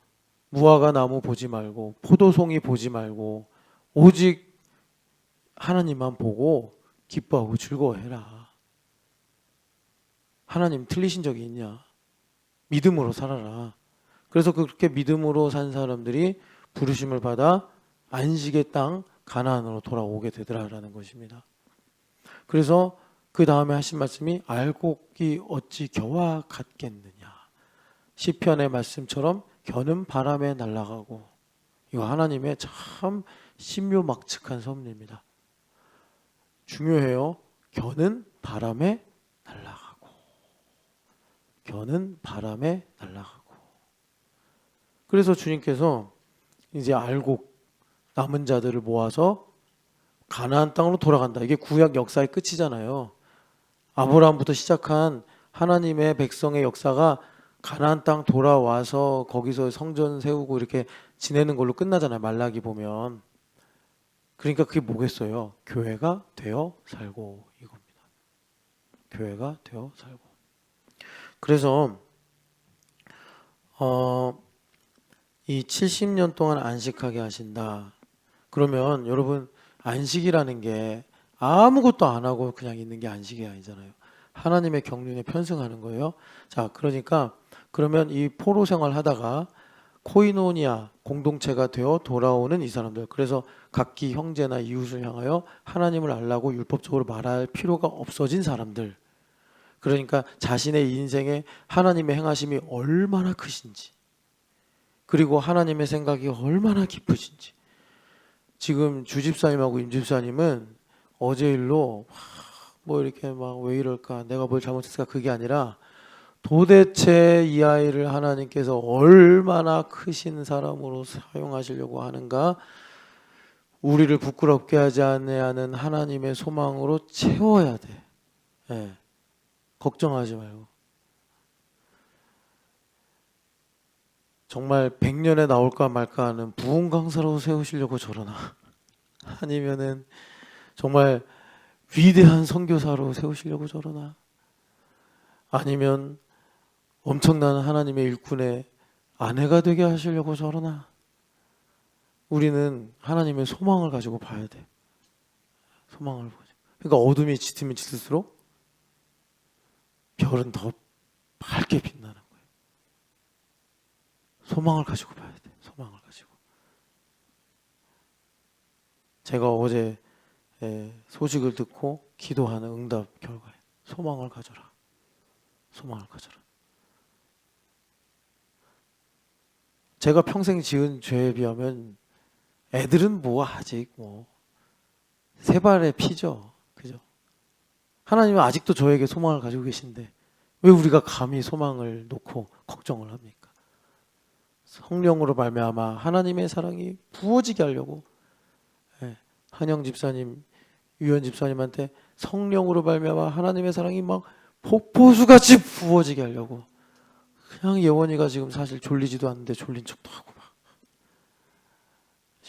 S1: 무화과 나무 보지 말고 포도송이 보지 말고 오직 하나님만 보고 기뻐하고 즐거워해라. 하나님 틀리신 적이 있냐? 믿음으로 살아라. 그래서 그렇게 믿음으로 산 사람들이 부르심을 받아 안식의 땅 가나안으로 돌아오게 되더라라는 것입니다. 그래서 그 다음에 하신 말씀이 알곡이 어찌 겨와 같겠느냐. 시편의 말씀처럼 겨는 바람에 날아가고, 이거 하나님의 참 신묘막측한 섭리입니다. 중요해요. 겨는 바람에 날아가고, 겨는 바람에 날아가고. 그래서 주님께서 이제 알곡 남은 자들을 모아서 가나안 땅으로 돌아간다. 이게 구약 역사의 끝이잖아요. 아브라함부터 시작한 하나님의 백성의 역사가 가나안 땅 돌아와서 거기서 성전 세우고 이렇게 지내는 걸로 끝나잖아요. 말라기 보면. 그러니까 그게 뭐겠어요? 교회가 되어 살고 이겁니다. 교회가 되어 살고. 그래서 이 70년 동안 안식하게 하신다. 그러면 여러분 안식이라는 게 아무것도 안 하고 그냥 있는 게 안식이 아니잖아요. 하나님의 경륜에 편승하는 거예요. 자, 그러니까 그러면 이 포로 생활 하다가 코이노니아 공동체가 되어 돌아오는 이 사람들, 그래서 각기 형제나 이웃을 향하여 하나님을 알라고 율법적으로 말할 필요가 없어진 사람들, 그러니까 자신의 인생에 하나님의 행하심이 얼마나 크신지, 그리고 하나님의 생각이 얼마나 깊으신지. 지금 주집사님하고 임집사님은 어제 일로 뭐 이렇게 막 왜 이럴까, 내가 뭘 잘못했을까, 그게 아니라 도대체 이 아이를 하나님께서 얼마나 크신 사람으로 사용하시려고 하는가, 우리를 부끄럽게 하지 않는 하나님의 소망으로 채워야 돼. 예. 걱정하지 말고. 정말 100년에 나올까 말까 하는 부흥 강사로 세우시려고 저러나 아니면은 정말 위대한 선교사로 세우시려고 저러나 아니면 엄청난 하나님의 일꾼의 아내가 되게 하시려고 저러나 우리는 하나님의 소망을 가지고 봐야 돼. 소망을 보죠. 그러니까 어둠이 짙으면 짙을수록 별은 더 밝게 빛나는 거예요. 소망을 가지고 봐야 돼. 소망을 가지고. 제가 어제 소식을 듣고 기도하는 응답 결과에 소망을 가져라. 소망을 가져라. 제가 평생 지은 죄에 비하면 애들은 뭐 아직 뭐 세 발의 피죠. 그죠? 하나님은 아직도 저에게 소망을 가지고 계신데 왜 우리가 감히 소망을 놓고 걱정을 합니까? 성령으로 말미암아 하나님의 사랑이 부어지게 하려고 한영 집사님, 유현 집사님한테 성령으로 말미암아 하나님의 사랑이 막 폭포수같이 부어지게 하려고 그냥 예원이가 지금 사실 졸리지도 않는데 졸린 척도 하고 막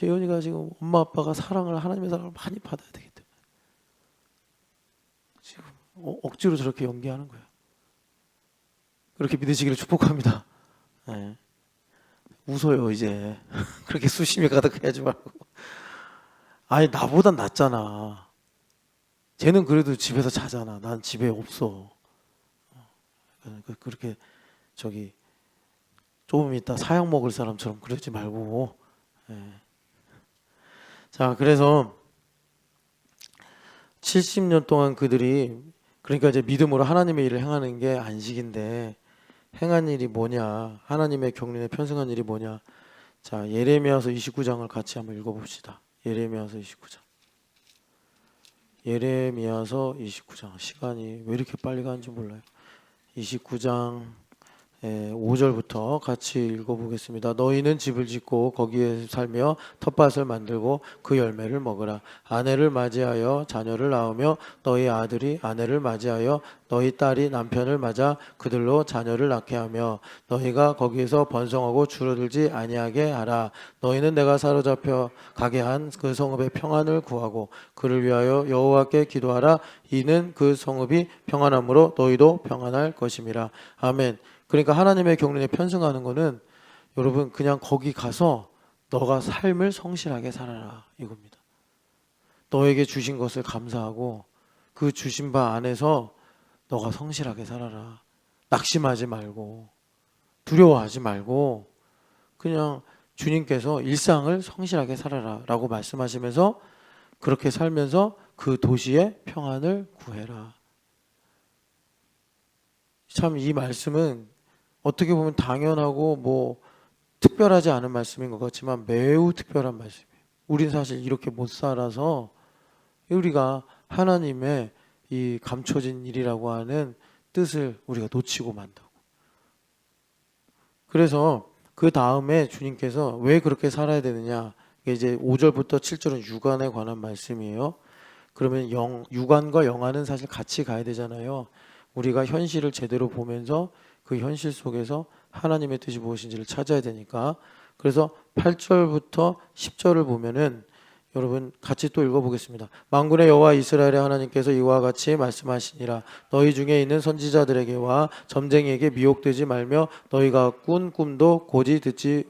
S1: 예원이가 지금 엄마 아빠가 사랑을 하나님의 사랑을 많이 받아야 되기 때문에 지금 억지로 저렇게 연기하는 거예요. 그렇게 믿으시기를 축복합니다. 네. 웃어요 이제. 그렇게 수심이 가득하지 말고. 아니 나보단 낫잖아. 쟤는 그래도 집에서 자잖아. 난 집에 없어. 그렇게 저기 조금 있다 사약 먹을 사람처럼 그러지 말고. 자, 그래서 70년 동안 그들이 그러니까 이제 믿음으로 하나님의 일을 행하는 게 안식인데 행한 일이 뭐냐? 하나님의 경륜에 편승한 일이 뭐냐? 자, 예레미야서 29장을 같이 한번 읽어봅시다. 예레미야서 29장. 예레미야서 29장. 시간이 왜 이렇게 빨리 가는지 몰라요. 29장 5절부터 같이 읽어보겠습니다. 너희는 집을 짓고 거기에 살며 텃밭을 만들고 그 열매를 먹으라. 아내를 맞이하여 자녀를 낳으며 너희 아들이 아내를 맞이하여 너희 딸이 남편을 맞아 그들로 자녀를 낳게 하며 너희가 거기에서 번성하고 줄어들지 아니하게 하라. 너희는 내가 사로잡혀 가게 한 그 성읍의 평안을 구하고 그를 위하여 여호와께 기도하라. 이는 그 성읍이 평안함으로 너희도 평안할 것임이라. 아멘. 그러니까 하나님의 경륜에 편승하는 거는 여러분 그냥 거기 가서 너가 삶을 성실하게 살아라 이겁니다. 너에게 주신 것을 감사하고 그 주신 바 안에서 너가 성실하게 살아라. 낙심하지 말고 두려워하지 말고 그냥 주님께서 일상을 성실하게 살아라 라고 말씀하시면서 그렇게 살면서 그 도시의 평안을 구해라. 참 이 말씀은 어떻게 보면 당연하고 뭐 특별하지 않은 말씀인 것 같지만 매우 특별한 말씀이에요. 우린 사실 이렇게 못 살아서 우리가 하나님의 이 감춰진 일이라고 하는 뜻을 우리가 놓치고 만다고. 그래서 그 다음에 주님께서 왜 그렇게 살아야 되느냐. 이제 5절부터 7절은 육안에 관한 말씀이에요. 그러면 육안과 영안은 사실 같이 가야 되잖아요. 우리가 현실을 제대로 보면서 그 현실 속에서 하나님의 뜻이 무엇인지를 찾아야 되니까. 그래서 8절부터 10절을 보면은 여러분 같이 또 읽어보겠습니다. 만군의 여호와 이스라엘의 하나님께서 이와 같이 말씀하시니라. 너희 중에 있는 선지자들에게와 점쟁이에게 미혹되지 말며 너희가 꾼 꿈도 고지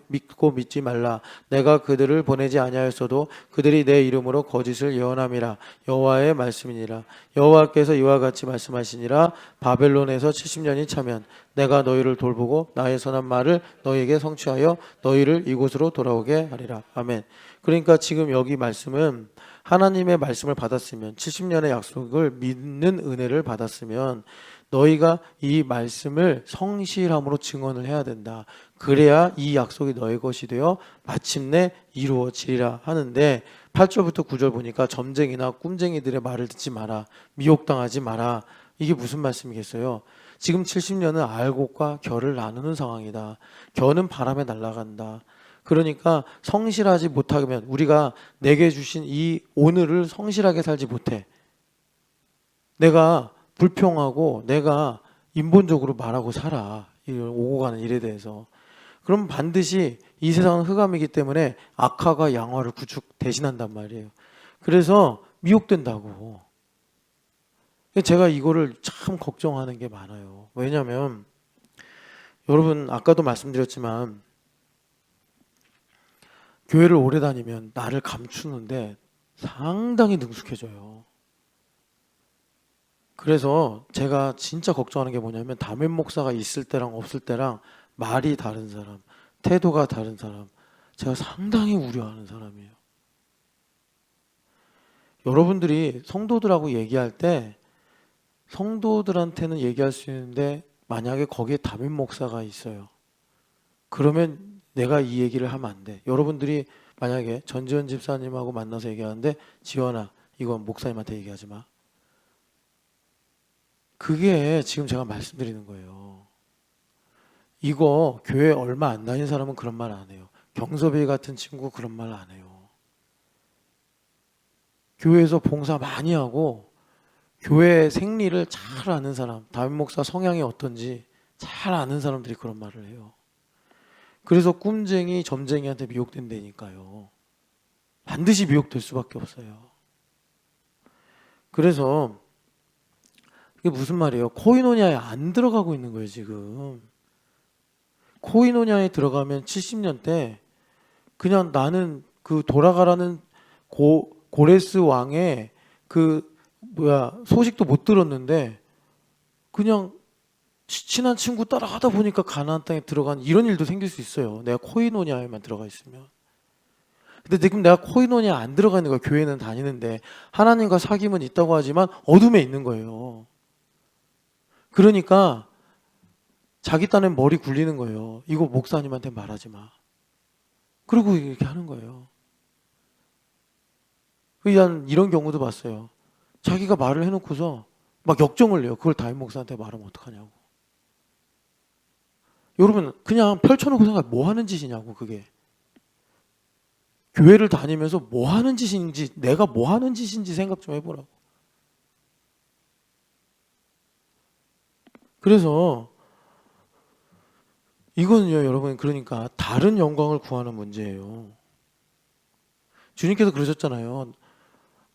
S1: 믿고 믿지 말라. 내가 그들을 보내지 아니하였어도 그들이 내 이름으로 거짓을 예언함이라. 여호와의 말씀이니라. 여호와께서 이와 같이 말씀하시니라. 바벨론에서 70년이 차면 내가 너희를 돌보고 나의 선한 말을 너희에게 성취하여 너희를 이곳으로 돌아오게 하리라. 아멘. 그러니까 지금 여기 말씀은 하나님의 말씀을 받았으면 70년의 약속을 믿는 은혜를 받았으면 너희가 이 말씀을 성실함으로 증언을 해야 된다. 그래야 이 약속이 너의 것이 되어 마침내 이루어지리라 하는데 8절부터 9절 보니까 점쟁이나 꿈쟁이들의 말을 듣지 마라. 미혹당하지 마라. 이게 무슨 말씀이겠어요? 지금 70년은 알곡과 결을 나누는 상황이다. 결은 바람에 날아간다. 그러니까 성실하지 못하면 우리가 내게 주신 이 오늘을 성실하게 살지 못해. 내가 불평하고 내가 인본적으로 말하고 살아. 오고 가는 일에 대해서. 그럼 반드시 이 세상은 흑암이기 때문에 악화가 양화를 대신한단 말이에요. 그래서 미혹된다고. 제가 이거를 참 걱정하는 게 많아요. 왜냐하면 여러분 아까도 말씀드렸지만 교회를 오래 다니면 나를 감추는데 상당히 능숙해져요. 그래서 제가 진짜 걱정하는 게 뭐냐면 담임 목사가 있을 때랑 없을 때랑 말이 다른 사람, 태도가 다른 사람, 제가 상당히 우려하는 사람이에요. 여러분들이 성도들하고 얘기할 때 성도들한테는 얘기할 수 있는데 만약에 거기에 담임 목사가 있어요. 그러면 내가 이 얘기를 하면 안 돼. 여러분들이 만약에 전지현 집사님하고 만나서 얘기하는데 지현아 이건 목사님한테 얘기하지 마. 그게 지금 제가 말씀드리는 거예요. 이거 교회 얼마 안 다닌 사람은 그런 말 안 해요. 경섭이 같은 친구 그런 말 안 해요. 교회에서 봉사 많이 하고 교회 생리를 잘 아는 사람, 담임 목사 성향이 어떤지 잘 아는 사람들이 그런 말을 해요. 그래서 꿈쟁이, 점쟁이한테 미혹된다니까요. 반드시 미혹될 수밖에 없어요. 그래서 이게 무슨 말이에요? 코이노니아에 안 들어가고 있는 거예요, 지금. 코이노니아에 들어가면 70년 때 그냥 나는 그 돌아가라는 고레스 왕의 소식도 못 들었는데 그냥 친한 친구 따라가다 보니까 가나안 땅에 들어간 이런 일도 생길 수 있어요. 내가 코이노니아에만 들어가 있으면. 근데 지금 내가 코이노니아 안 들어가 있는 거예요. 교회는 다니는데 하나님과 사귐은 있다고 하지만 어둠에 있는 거예요. 그러니까 자기 딴엔 머리 굴리는 거예요. 이거 목사님한테 말하지 마. 그리고 이렇게 하는 거예요. 난 이런 경우도 봤어요. 자기가 말을 해놓고서 막 역정을 내요. 그걸 담임 목사한테 말하면 어떡하냐고. 여러분 그냥 펼쳐놓고 생각해. 뭐 하는 짓이냐고 그게. 교회를 다니면서 뭐 하는 짓인지 내가 뭐 하는 짓인지 생각 좀 해보라고. 그래서 이거는요 여러분 그러니까 다른 영광을 구하는 문제예요. 주님께서 그러셨잖아요.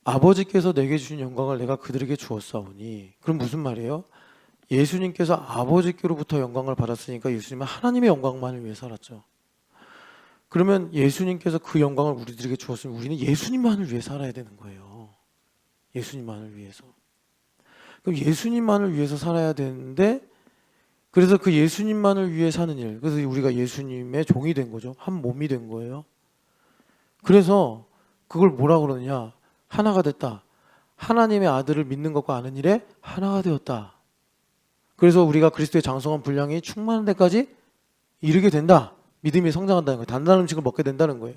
S1: 아버지께서 내게 주신 영광을 내가 그들에게 주었사오니. 그럼 무슨 말이에요? 예수님께서 아버지께로부터 영광을 받았으니까 예수님은 하나님의 영광만을 위해 살았죠. 그러면 예수님께서 그 영광을 우리들에게 주었으면 우리는 예수님만을 위해 살아야 되는 거예요. 예수님만을 위해서. 그럼 예수님만을 위해서 살아야 되는데 그래서 그 예수님만을 위해 사는 일. 그래서 우리가 예수님의 종이 된 거죠. 한 몸이 된 거예요. 그래서 그걸 뭐라 그러느냐? 하나가 됐다. 하나님의 아들을 믿는 것과 아는 일에 하나가 되었다. 그래서 우리가 그리스도의 장성한 분량이 충만한 데까지 이르게 된다. 믿음이 성장한다는 거예요. 단단한 음식을 먹게 된다는 거예요.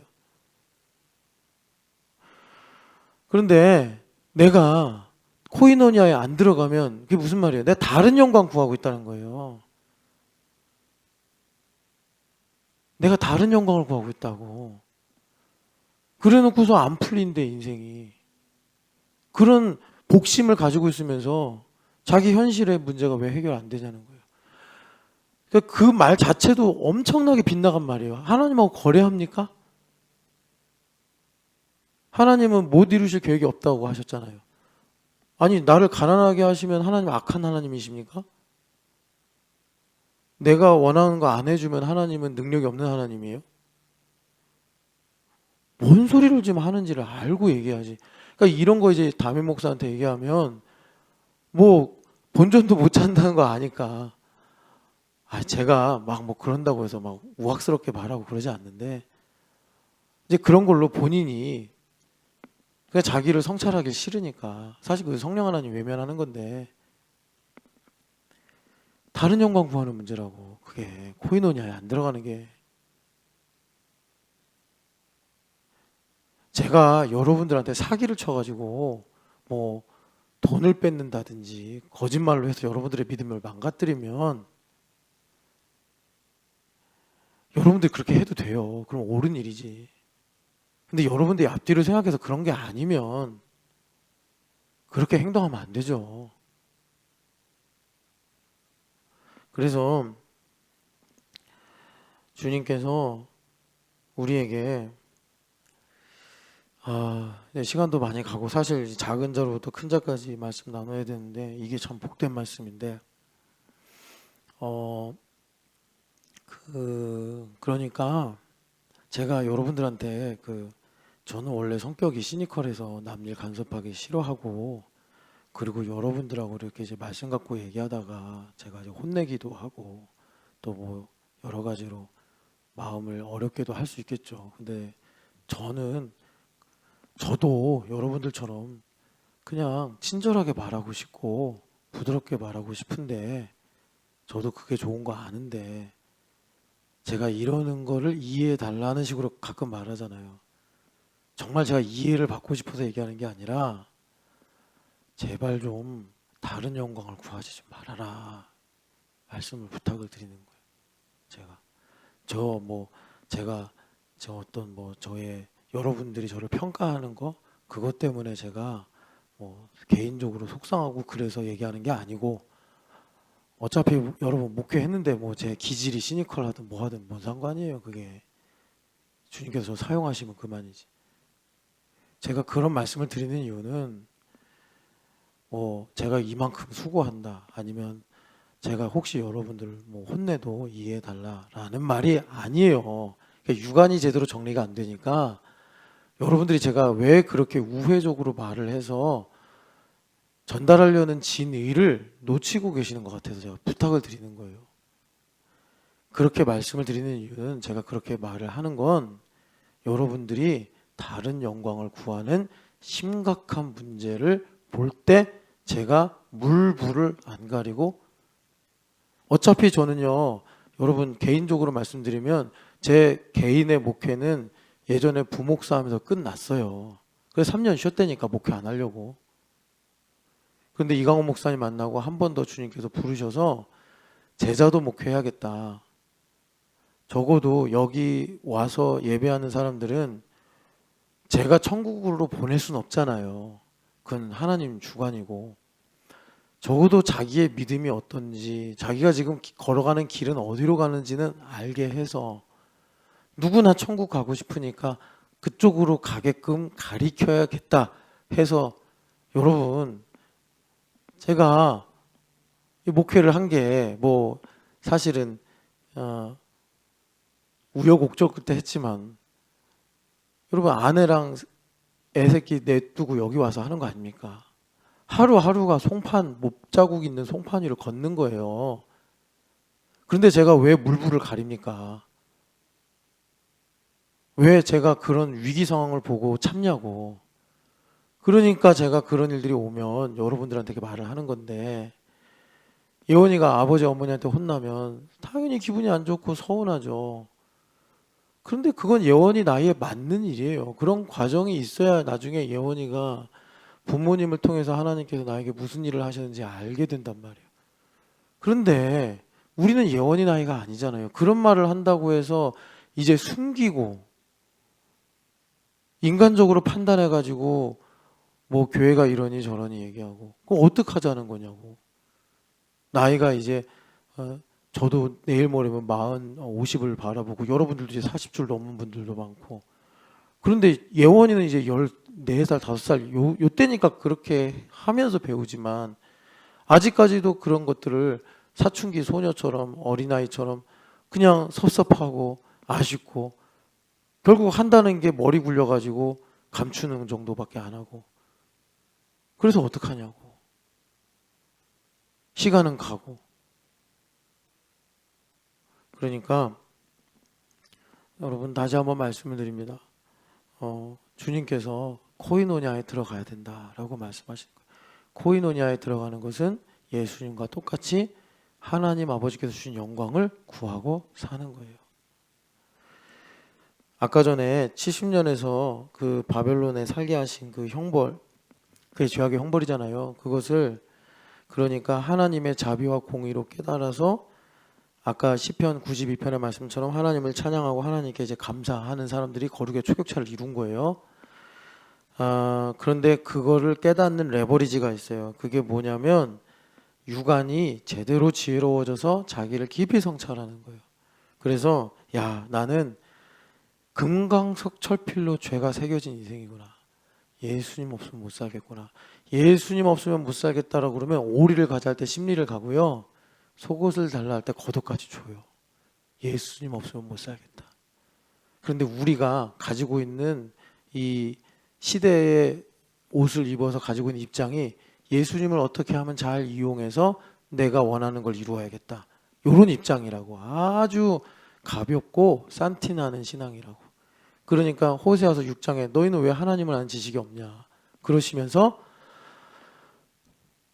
S1: 그런데 내가 코이노니아에 안 들어가면 그게 무슨 말이에요? 내가 다른 영광 구하고 있다는 거예요. 내가 다른 영광을 구하고 있다고. 그래 놓고서 안 풀린대 인생이. 그런 복심을 가지고 있으면서 자기 현실의 문제가 왜 해결 안 되냐는 거예요. 그 말 자체도 엄청나게 빗나간 말이에요. 하나님하고 거래합니까? 하나님은 못 이루실 계획이 없다고 하셨잖아요. 아니 나를 가난하게 하시면 하나님 악한 하나님이십니까? 내가 원하는 거 안 해주면 하나님은 능력이 없는 하나님이에요? 뭔 소리를 지금 하는지를 알고 얘기하지. 그러니까 이런 거 이제 담임 목사한테 얘기하면 뭐 본전도 못 찬다는 거 아니까 제가 막 뭐 그런다고 해서 막 우악스럽게 말하고 그러지 않는데 이제 그런 걸로 본인이 그냥 자기를 성찰하기 싫으니까 사실 그 성령 하나님 외면하는 건데 다른 영광 구하는 문제라고. 그게 코이노니아에 안 들어가는 게. 제가 여러분들한테 사기를 쳐가지고 뭐 돈을 뺏는다든지 거짓말로 해서 여러분들의 믿음을 망가뜨리면 여러분들이 그렇게 해도 돼요. 그럼 옳은 일이지. 근데 여러분들이 앞뒤를 생각해서 그런 게 아니면 그렇게 행동하면 안 되죠. 그래서 주님께서 우리에게 네, 시간도 많이 가고 사실 작은 자로부터 큰 자까지 말씀 나눠야 되는데 이게 참 복된 말씀인데 그러니까 제가 여러분들한테 저는 원래 성격이 시니컬해서 남일 간섭하기 싫어하고 그리고 여러분들하고 이렇게 이제 말씀 갖고 얘기하다가 제가 이제 혼내기도 하고 또 뭐 여러 가지로 마음을 어렵게도 할 수 있겠죠. 근데 저도 여러분들처럼 그냥 친절하게 말하고 싶고 부드럽게 말하고 싶은데 저도 그게 좋은 거 아는데 제가 이러는 거를 이해해 달라는 식으로 가끔 말하잖아요. 정말 제가 이해를 받고 싶어서 얘기하는 게 아니라 제발 좀 다른 영광을 구하지 좀 말아라 말씀을 부탁을 드리는 거예요. 제가 어떤 저의 여러분들이 저를 평가하는 거 그것 때문에 제가 개인적으로 속상하고 그래서 얘기하는 게 아니고 어차피 여러분 목회했는데 제 기질이 시니컬하든 뭐 하든 뭔 상관이에요. 그게 주님께서 저 사용하시면 그만이지. 제가 그런 말씀을 드리는 이유는 제가 이만큼 수고한다 아니면 제가 혹시 여러분들 혼내도 이해해 달라라는 말이 아니에요. 그러니까 유관이 제대로 정리가 안 되니까 여러분들이 제가 왜 그렇게 우회적으로 말을 해서 전달하려는 진의를 놓치고 계시는 것 같아서 제가 부탁을 드리는 거예요. 그렇게 말씀을 드리는 이유는 제가 그렇게 말을 하는 건 여러분들이 다른 영광을 구하는 심각한 문제를 볼 때 제가 물불을 안 가리고 어차피 저는요 여러분 개인적으로 말씀드리면 제 개인의 목회는 예전에 부목사 하면서 끝났어요. 그래서 3년 쉬었다니까 목회 안 하려고. 그런데 이강원 목사님 만나고 한 번 더 주님께서 부르셔서 제자도 목회해야겠다. 적어도 여기 와서 예배하는 사람들은 제가 천국으로 보낼 수는 없잖아요. 그건 하나님 주관이고 적어도 자기의 믿음이 어떤지 자기가 지금 걸어가는 길은 어디로 가는지는 알게 해서 누구나 천국 가고 싶으니까 그쪽으로 가게끔 가리켜야겠다 해서 여러분 제가 이 목회를 한 게 사실은 우여곡절 끝에 했지만 여러분 아내랑 애새끼 내두고 여기 와서 하는 거 아닙니까? 하루하루가 못자국 있는 송판 위를 걷는 거예요. 그런데 제가 왜 물불을 가립니까? 왜 제가 그런 위기 상황을 보고 참냐고. 그러니까 제가 그런 일들이 오면 여러분들한테 말을 하는 건데 예원이가 아버지 어머니한테 혼나면 당연히 기분이 안 좋고 서운하죠. 그런데 그건 예원이 나이에 맞는 일이에요. 그런 과정이 있어야 나중에 예원이가 부모님을 통해서 하나님께서 나에게 무슨 일을 하셨는지 알게 된단 말이에요. 그런데 우리는 예원이 나이가 아니잖아요. 그런 말을 한다고 해서 이제 숨기고 인간적으로 판단해가지고 교회가 이러니 저러니 얘기하고 그럼 어떡하자는 거냐고. 나이가 이제 저도 내일 모레면 40, 50을 바라보고 여러분들도 이제 40줄 넘은 분들도 많고 그런데 예원이는 이제 14살, 5살 요때니까 그렇게 하면서 배우지만 아직까지도 그런 것들을 사춘기 소녀처럼 어린아이처럼 그냥 섭섭하고 아쉽고 결국 한다는 게 머리 굴려가지고 감추는 정도밖에 안 하고 그래서 어떡하냐고. 시간은 가고 그러니까 여러분 다시 한번 말씀을 드립니다. 주님께서 코이노냐에 들어가야 된다라고 말씀하시는 거예요. 코이노냐에 들어가는 것은 예수님과 똑같이 하나님 아버지께서 주신 영광을 구하고 사는 거예요. 아까 전에 70년에서 그 바벨론에 살게 하신 그 형벌, 그게 죄악의 형벌이잖아요. 그것을 그러니까 하나님의 자비와 공의로 깨달아서 아까 시편 92편의 말씀처럼 하나님을 찬양하고 하나님께 이제 감사하는 사람들이 거룩의 초격차를 이룬 거예요. 그런데 그거를 깨닫는 레버리지가 있어요. 그게 뭐냐면 유간이 제대로 지혜로워져서 자기를 깊이 성찰하는 거예요. 그래서 야, 나는 금강석 철필로 죄가 새겨진 인생이구나. 예수님 없으면 못 살겠구나. 예수님 없으면 못 살겠다라고 그러면 오리를 가자 할 때 심리를 가고요. 속옷을 달라 할 때 겉옷까지 줘요. 예수님 없으면 못 살겠다. 그런데 우리가 가지고 있는 이 시대의 옷을 입어서 가지고 있는 입장이 예수님을 어떻게 하면 잘 이용해서 내가 원하는 걸 이루어야겠다. 이런 입장이라고. 아주 가볍고 산티나는 신앙이라고. 그러니까 호세아서 6장에 너희는 왜 하나님을 아는 지식이 없냐 그러시면서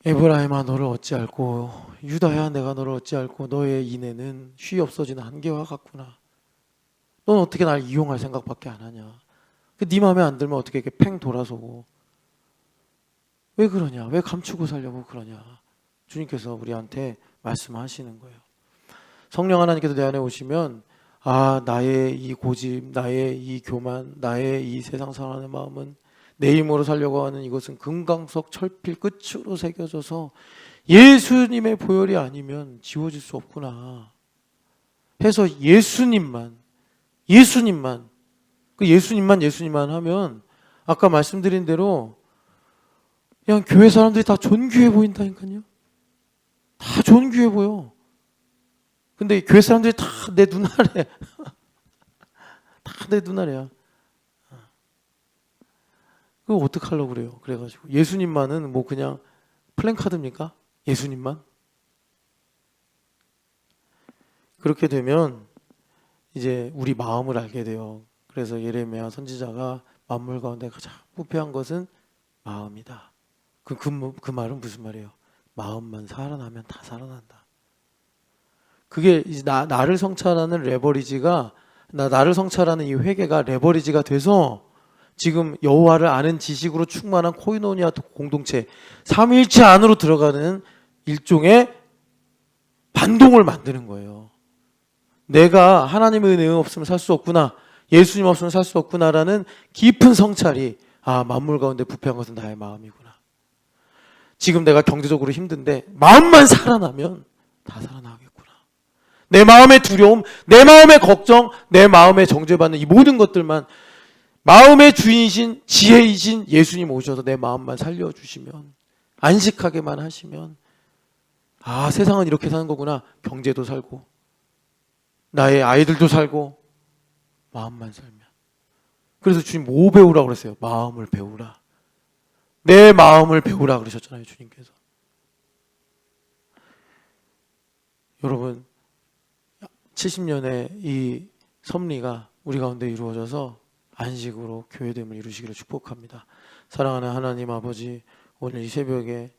S1: 에브라임아 너를 어찌알고 유다야 내가 너를 어찌알고 너의 인애는 쉬 없어지는 한계와 같구나. 넌 어떻게 날 이용할 생각밖에 안 하냐. 네 마음에 안 들면 어떻게 이렇게 팽 돌아서고 왜 그러냐, 왜 감추고 살려고 그러냐. 주님께서 우리한테 말씀하시는 거예요. 성령 하나님께서 내 안에 오시면 아, 나의 이 고집, 나의 이 교만, 나의 이 세상 사랑하는 마음은 내 힘으로 살려고 하는 이것은 금강석 철필 끝으로 새겨져서 예수님의 보혈이 아니면 지워질 수 없구나 해서 예수님만 그 예수님만 하면 아까 말씀드린 대로 그냥 교회 사람들이 다 존귀해 보인다니까요. 다 존귀해 보여. 근데 교회 사람들이 다 내 눈아래 다 내 눈아래야. 그거 어떡하려고 그래요. 그래가지고 예수님만은 뭐 그냥 플랜카드입니까? 예수님만? 그렇게 되면 이제 우리 마음을 알게 돼요. 그래서 예레미야 선지자가 만물 가운데 가장 부패한 것은 마음이다. 그 말은 무슨 말이에요? 마음만 살아나면 다 살아난다. 그게 이제 나를 성찰하는 레버리지가 나를 성찰하는 이 회개가 레버리지가 돼서 지금 여호와를 아는 지식으로 충만한 코이노니아 공동체 삼위일체 안으로 들어가는 일종의 반동을 만드는 거예요. 내가 하나님의 은혜 없으면 살 수 없구나, 예수님 없으면 살 수 없구나라는 깊은 성찰이 아, 만물 가운데 부패한 것은 나의 마음이구나. 지금 내가 경제적으로 힘든데 마음만 살아나면 다 살아나겠구나. 내 마음의 두려움, 내 마음의 걱정, 내 마음에 정죄받는 이 모든 것들만 마음의 주인이신 지혜이신 예수님 오셔서 내 마음만 살려주시면, 안식하게만 하시면 아, 세상은 이렇게 사는 거구나. 경제도 살고 나의 아이들도 살고 마음만 살면. 그래서 주님 뭐 배우라고 그랬어요? 마음을 배우라. 내 마음을 배우라 그러셨잖아요, 주님께서. 여러분 70년의 이 섭리가 우리 가운데 이루어져서 안식으로 교회됨을 이루시기를 축복합니다. 사랑하는 하나님 아버지, 오늘 이 새벽에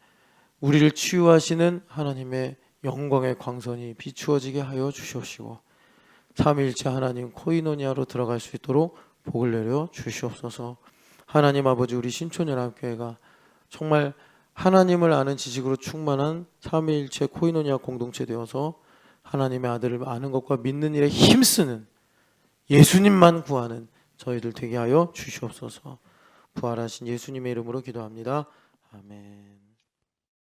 S1: 우리를 치유하시는 하나님의 영광의 광선이 비추어지게 하여 주시옵시고 삼위일체 하나님 코이노니아로 들어갈 수 있도록 복을 내려 주시옵소서. 하나님 아버지, 우리 신촌연합교회가 정말 하나님을 아는 지식으로 충만한 삼위일체 코이노니아 공동체 되어서 하나님의 아들을 아는 것과 믿는 일에 힘쓰는, 예수님만 구하는 저희들 되게 하여 주시옵소서. 부활하신 예수님의 이름으로 기도합니다. 아멘.